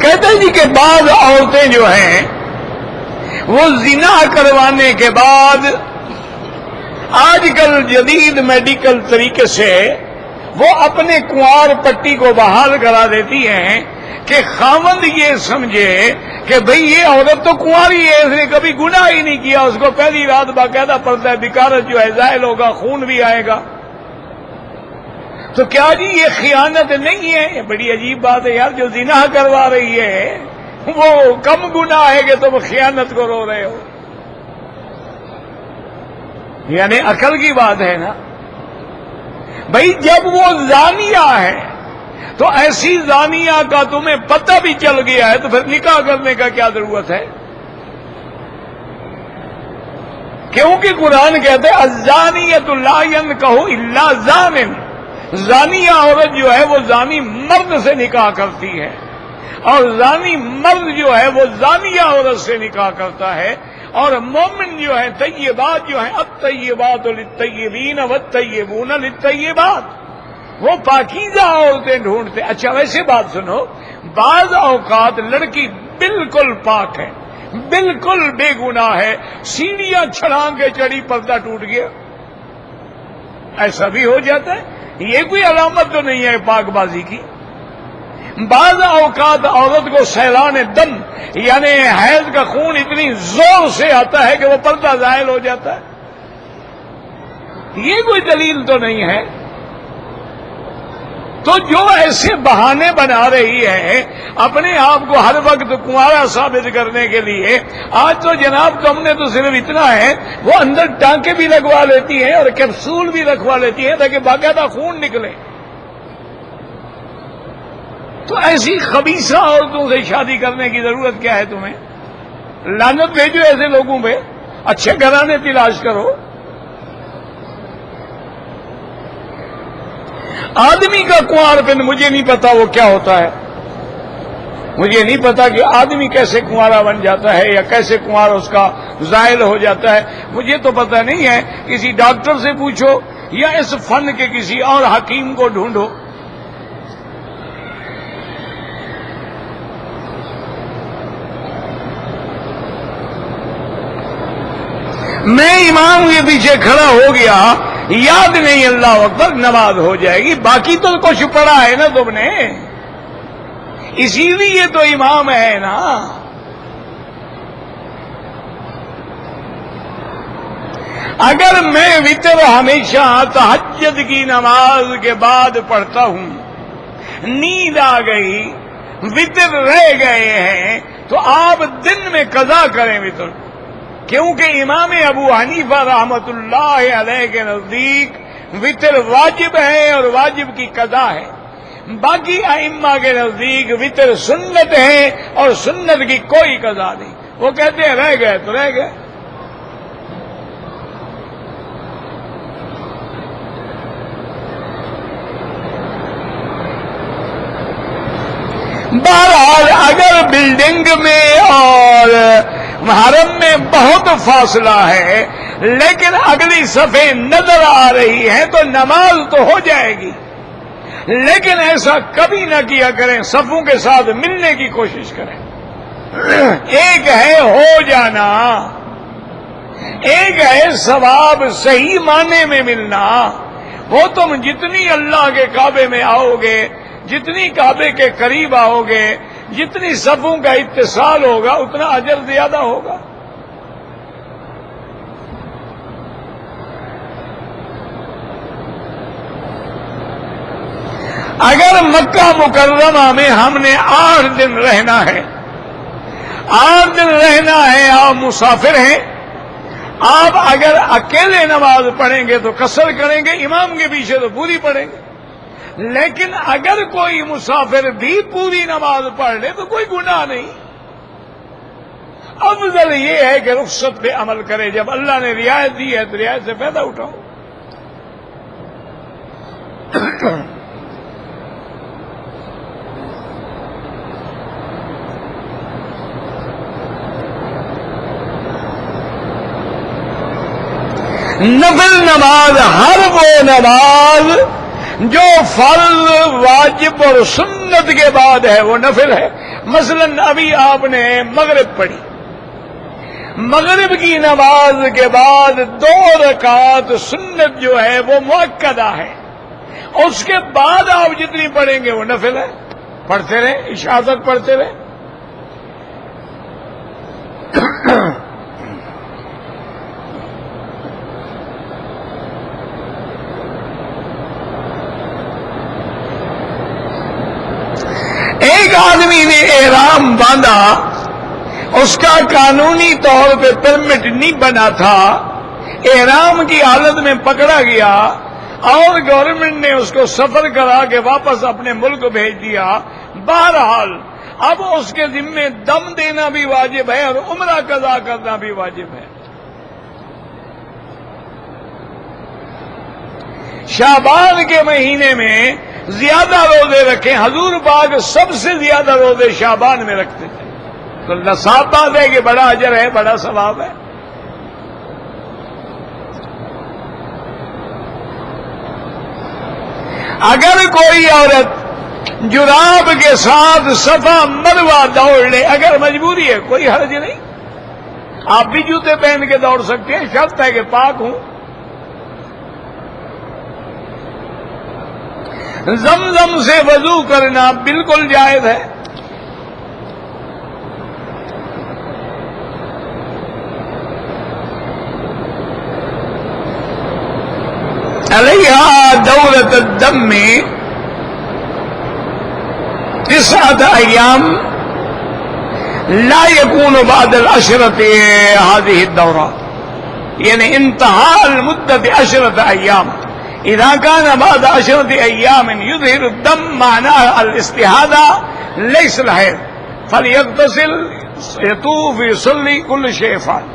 کہتے ہیں جی کہ بعض عورتیں جو ہیں وہ زنا کروانے کے بعد آج کل جدید میڈیکل طریقے سے وہ اپنے کنوار پٹی کو بحال کرا دیتی ہیں کہ خاوند یہ سمجھے کہ بھئی یہ عورت تو کنواری ہے، اس نے کبھی گناہ ہی نہیں کیا، اس کو پہلی رات باقاعدہ پڑتا ہے، بکارت جو ہے زائل ہوگا، خون بھی آئے گا۔ تو کیا جی یہ خیانت نہیں ہے؟ یہ بڑی عجیب بات ہے یار، جو زنا کروا رہی ہے وہ کم گناہ ہے کہ تم خیانت کو رو رہے ہو، یعنی عقل کی بات ہے نا بھائی۔ جب وہ زانیہ ہے تو ایسی زانیہ کا تمہیں پتہ بھی چل گیا ہے تو پھر نکاح کرنے کا کیا ضرورت ہے؟ کیونکہ قرآن کہتے ہیں الزانیۃ لا ینکحو الا زان، زانیہ عورت جو ہے وہ زانی مرد سے نکاح کرتی ہے، اور زانی مرد جو ہے وہ زانیہ عورت سے نکاح کرتا ہے، اور مومن جو ہے طیبات جو ہیں الطیبات للطیبین والطیبون للطیبات، وہ پاکیزہ عورتیں ڈھونڈتے۔ اچھا ویسے بات سنو، بعض اوقات لڑکی بالکل پاک ہے، بالکل بے گناہ ہے، سیڑھیاں چھلانگ کے چڑھی پردہ ٹوٹ گیا، ایسا بھی ہو جاتا ہے، یہ کوئی علامت تو نہیں ہے پاک بازی کی۔ بعض اوقات عورت کو سیلان دم یعنی حیض کا خون اتنی زور سے آتا ہے کہ وہ پردہ زائل ہو جاتا ہے، یہ کوئی دلیل تو نہیں ہے۔ تو جو ایسے بہانے بنا رہی ہے اپنے آپ کو ہر وقت کنوارا ثابت کرنے کے لیے، آج تو جناب تم نے تو صرف اتنا ہے، وہ اندر ٹانکے بھی لگوا لیتی ہیں اور کیپسول بھی رکھوا لیتی ہیں تاکہ باقاعدہ خون نکلے۔ تو ایسی خبیثہ عورتوں سے شادی کرنے کی ضرورت کیا ہے تمہیں؟ لعنت بھیجو ایسے لوگوں پہ، اچھے گھرانے تلاش کرو۔ آدمی کا کنوار پن مجھے نہیں پتا وہ کیا ہوتا ہے، مجھے نہیں پتا کہ آدمی کیسے کنوارا بن جاتا ہے یا کیسے کنوار اس کا زائل ہو جاتا ہے، مجھے تو پتا نہیں ہے۔ کسی ڈاکٹر سے پوچھو یا اس فن کے کسی اور حکیم کو ڈھونڈو۔ میں امام کے پیچھے کھڑا ہو گیا، یاد نہیں اللہ اکبر، نماز ہو جائے گی، باقی تو کچھ پڑھا ہے نا تم نے، اسی لیے تو امام ہے نا۔ اگر میں وتر ہمیشہ تہجد کی نماز کے بعد پڑھتا ہوں، نیند آ گئی، وتر رہ گئے ہیں، تو آپ دن میں قضا کریں وتر، کیونکہ امام ابو حنیفہ رحمت اللہ علیہ کے نزدیک وتر واجب ہے اور واجب کی قضا ہے، باقی ائمہ کے نزدیک وتر سنت ہے اور سنت کی کوئی قضا نہیں، وہ کہتے ہیں رہ گئے تو رہ گئے۔ بہرحال اگر بلڈنگ میں اور حرم میں بہت فاصلہ ہے لیکن اگلی صفیں نظر آ رہی ہیں تو نماز تو ہو جائے گی، لیکن ایسا کبھی نہ کیا کریں، صفوں کے ساتھ ملنے کی کوشش کریں۔ ایک ہے ہو جانا، ایک ہے ثواب صحیح معنی میں ملنا۔ وہ تم جتنی اللہ کے کعبے میں آؤ گے، جتنی کعبے کے قریب آؤ گے، جتنی صفوں کا اتصال ہوگا اتنا اجر زیادہ ہوگا۔ اگر مکہ مکرمہ میں ہم نے 8 دن رہنا ہے، 8 دن رہنا ہے، آپ مسافر ہیں، آپ اگر اکیلے نماز پڑھیں گے تو قصر کریں گے، امام کے پیچھے تو پوری پڑھیں گے، لیکن اگر کوئی مسافر بھی پوری نماز پڑھ لے تو کوئی گناہ نہیں۔ افضل یہ ہے کہ رخصت پہ عمل کرے، جب اللہ نے رعایت دی ہے تو رعایت سے فائدہ اٹھاؤ۔ نفل نماز ہر وہ نماز جو فرض واجب اور سنت کے بعد ہے وہ نفل ہے۔ مثلا ابھی آپ نے مغرب پڑھی، مغرب کی نماز کے بعد 2 رکعت سنت جو ہے وہ مؤکدہ ہے، اس کے بعد آپ جتنی پڑھیں گے وہ نفل ہے، پڑھتے رہیں، عشاء تک پڑھتے رہیں۔ ایک آدمی نے احرام باندھا، اس کا قانونی طور پہ پرمٹ نہیں بنا تھا، احرام کی حالت میں پکڑا گیا اور گورنمنٹ نے اس کو سفر کرا کے واپس اپنے ملک بھیج دیا۔ بہرحال اب اس کے ذمے دم دینا بھی واجب ہے اور عمرہ قضا کرنا بھی واجب ہے۔ شعبان کے مہینے میں زیادہ روزے رکھیں. حضور پاک سب سے زیادہ روزے شعبان میں رکھتے تھے. تو صاف بات ہے کہ بڑا اجر ہے، بڑا ثواب ہے. اگر کوئی عورت جراب کے ساتھ صفا مروہ دوڑ لے، اگر مجبوری ہے، کوئی حرج نہیں. آپ بھی جوتے پہن کے دوڑ سکتے ہیں، شرط ہے کہ پاک ہوں. زمزم سے وضو کرنا بالکل جائز ہے. علیہا دورۃ الدم میں 9 ایام لا يكون بعد العشرة هذه الدورة، یعنی انتہا المدت 10 ایام. اذا كان بعد 10 ایام يظهر الدم معناه الاستحاضة ليس الحيض فليغتسل يطوف يصلي كل شيء يفعل.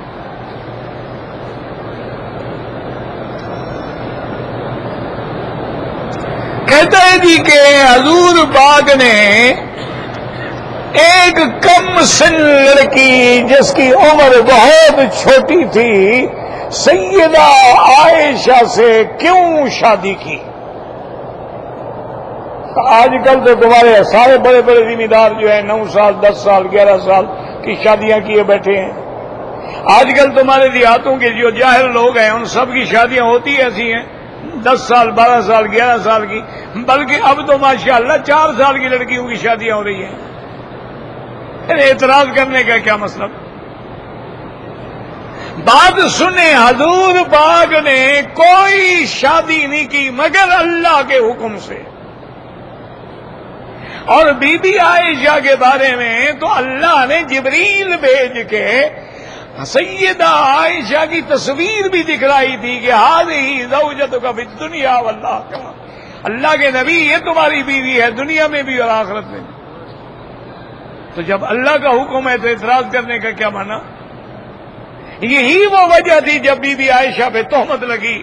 کہتا ہے جی کہ حضور پاک نے ایک کم سن لڑکی جس کی عمر بہت چھوٹی تھی، سیدہ عائشہ سے کیوں شادی کی؟ آج کل تو تمہارے سارے بڑے بڑے ذمہ دار جو ہیں 9 سال 10 سال 11 سال کی شادیاں کیے بیٹھے ہیں. آج کل تمہارے دیہاتوں کے جو جاہل لوگ ہیں ان سب کی شادیاں ہوتی ایسی ہیں 10 سال 12 سال 11 سال کی، بلکہ اب تو ماشاءاللہ 4 سال کی لڑکیوں کی شادیاں ہو رہی ہیں. اعتراض کرنے کا کیا مطلب؟ بات سنیں، حضور پاک نے کوئی شادی نہیں کی مگر اللہ کے حکم سے. اور بی بی عائشہ کے بارے میں تو اللہ نے جبریل بھیج کے سیدہ عائشہ کی تصویر بھی دکھلائی تھی کہ ہذہ زوجتک فی الدنیا والآخرہ، اللہ کے نبی یہ تمہاری بیوی ہے دنیا میں بھی اور آخرت میں بھی. تو جب اللہ کا حکم ہے تو اعتراض کرنے کا کیا معنی؟ یہی وہ وجہ تھی جب بی بی عائشہ پہ تہمت لگی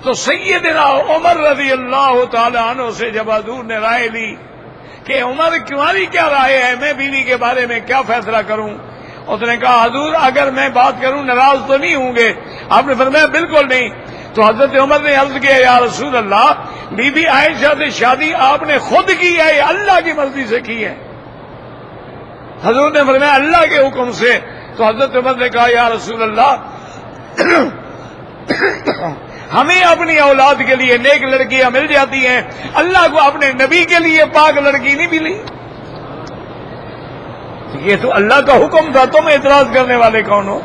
تو سیدنا عمر رضی اللہ تعالی عنہ سے جب حضور نے رائے لی کہ عمر تمہاری کیا رائے ہے، میں بیوی کے بارے میں کیا فیصلہ کروں؟ اس نے کہا حضور اگر میں بات کروں ناراض تو نہیں ہوں گے؟ آپ نے فرمایا بالکل نہیں. تو حضرت عمر نے عرض کیا یا رسول اللہ، بی بی عائشہ سے شادی آپ نے خود کی ہے یا اللہ کی مرضی سے کی ہے؟ حضور نے فرمایا اللہ کے حکم سے. تو حضرت عمر نے کہا یا رسول اللہ ہمیں اپنی اولاد کے لیے نیک لڑکیاں مل جاتی ہیں، اللہ کو اپنے نبی کے لیے پاک لڑکی نہیں ملی. یہ تو اللہ کا حکم تھا، تم اعتراض کرنے والے کون ہو؟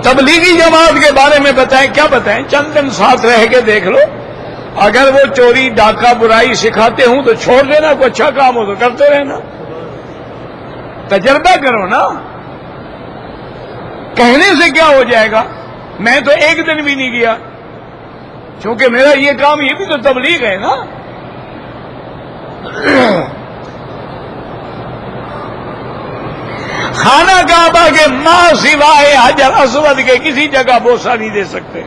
تبلیغی جماعت کے بارے میں بتائیں، کیا بتائیں؟ چند دن ساتھ رہ کے دیکھ لو، اگر وہ چوری ڈاکہ برائی سکھاتے ہوں تو چھوڑ دینا، کوئی اچھا کام ہو تو کرتے رہنا. تجربہ کرو نا، کہنے سے کیا ہو جائے گا؟ میں تو ایک دن بھی نہیں گیا، چونکہ میرا یہ کام یہ بھی تو تبلیغ ہے نا. خانہ کعبہ کے ماں سوائے حجر اسود کے کسی جگہ بوسہ نہیں دے سکتے.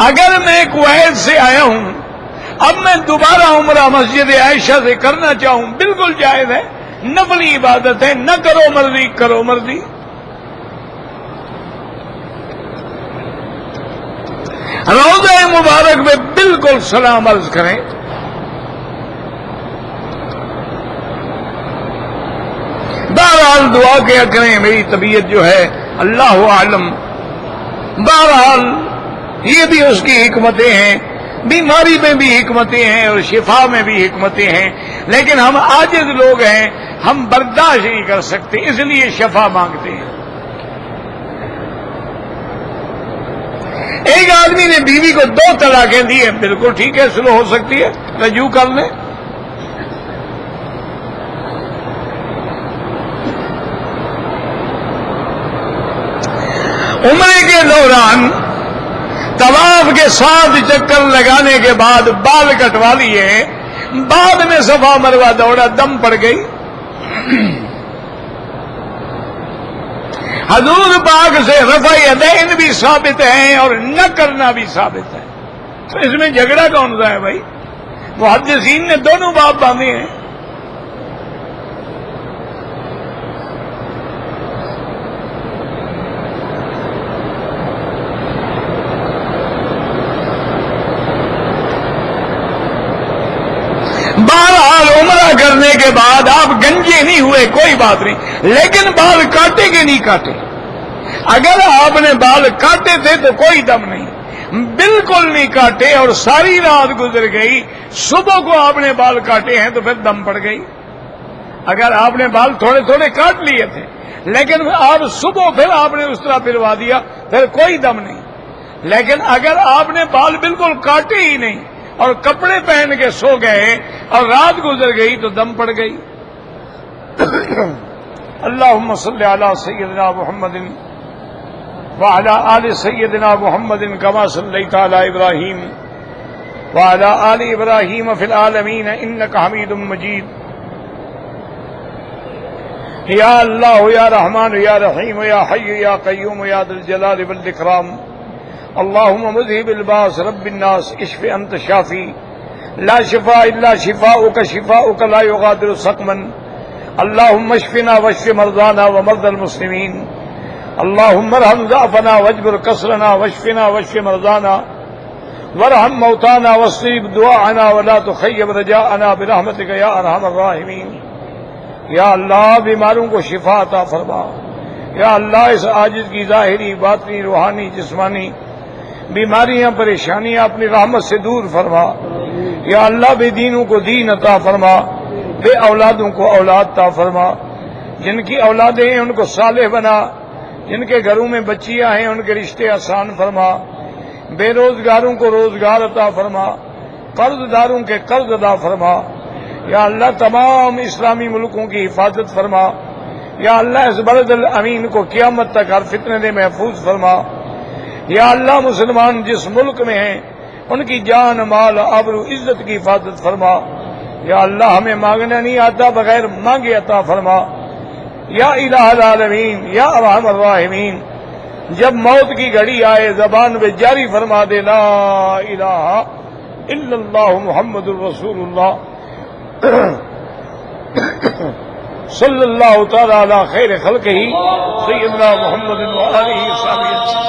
اگر میں کویت سے آیا ہوں، اب میں دوبارہ عمرہ مسجد عائشہ سے کرنا چاہوں بالکل جائز ہے، نفلی عبادت ہے، نہ کرو مرضی کرو مرضی. روضہ مبارک میں بالکل سلام عرض کریں. بہرحال دعا کیا کریں، میری طبیعت جو ہے اللہ عالم. بہرحال یہ بھی اس کی حکمتیں ہیں، بیماری میں بھی حکمتیں ہیں اور شفا میں بھی حکمتیں ہیں، لیکن ہم عاجز لوگ ہیں، ہم برداشت نہیں کر سکتے، اس لیے شفا مانگتے ہیں. ایک آدمی نے بیوی کو 2 طلاقیں دی ہیں، بالکل ٹھیک ہے، سلو ہو سکتی ہے، رجوع کر لیں. عمرے کے دوران طواف کے 7 چکر لگانے کے بعد بال کٹوا لیے، بعد میں صفا مروہ دوڑا، دم پڑ گئی. حضور پاک سے رفع یدین بھی ثابت ہیں اور نہ کرنا بھی ثابت ہے، تو اس میں جھگڑا کون سا ہے بھائی؟ محدثین نے دونوں باب باندھے ہیں۔ بہرحال عمرہ کرنے کے بعد آپ گنجے نہیں ہوئے کوئی بات نہیں، لیکن بال کاٹے کہ نہیں کاٹے؟ اگر آپ نے بال کاٹے تھے تو کوئی دم نہیں، بالکل نہیں کاٹے اور ساری رات گزر گئی، صبح کو آپ نے بال کاٹے ہیں تو پھر دم پڑ گئی۔ اگر آپ نے بال تھوڑے تھوڑے کاٹ لیے تھے لیکن آپ صبح پھر آپ نے اس طرح پھروا دیا، پھر کوئی دم نہیں۔ لیکن اگر آپ نے بال بالکل کاٹے ہی نہیں اور کپڑے پہن کے سو گئے اور رات گزر گئی تو دم پڑ گئی۔ اللہم صلی علی سیدنا محمد وعلی آل سیدنا محمد کما صلیت علی ابراہیم وعلی آل ابراہیم فی العالمین انک حمید مجید۔ یا اللہ یا رحمان یا رحیم یا حی یا قیوم یا ذی الجلال والاکرام، اللہم مذہب الباس رب الناس اشف انت شافی لا شفاء الا شفاؤک شفاؤک لا یغادر سقما، اللہم اشفنا واشف مرضانا ومرضى المسلمین، اللہم ارحم ضعفنا واجبر کسرنا واشفنا واشف مرضانا وارحم موتانا واستجب دعاءنا ولا تخیب رجاءنا برحمتک یا ارحم الراحمین۔ یا اللہ بیماروں کو شفا عطا فرما، یا اللہ اس عاجز کی ظاہری باطنی روحانی جسمانی بیماریاں پریشانیاں اپنی رحمت سے دور فرما، یا اللہ بے دینوں کو دین عطا فرما، بے اولادوں کو اولاد عطا فرما، جن کی اولادیں ہیں ان کو صالح بنا، جن کے گھروں میں بچیاں ہیں ان کے رشتے آسان فرما، بے روزگاروں کو روزگار عطا فرما، قرض داروں کے قرض ادا فرما، یا اللہ تمام اسلامی ملکوں کی حفاظت فرما، یا اللہ اس بلد الامین کو قیامت تک ہر فتنے سے محفوظ فرما، یا اللہ مسلمان جس ملک میں ہیں ان کی جان مال آبرو عزت کی حفاظت فرما، یا اللہ ہمیں مانگنا نہیں آتا بغیر مانگے عطا فرما، یا الہ العالمین یا ارحم الراحمین، جب موت کی گھڑی آئے زبان پہ جاری فرما دے لا الہ الا اللہ محمد الرسول اللہ صلی اللہ تعالی علی خیر خلقہ سیدنا محمد وآلہ وصحبہ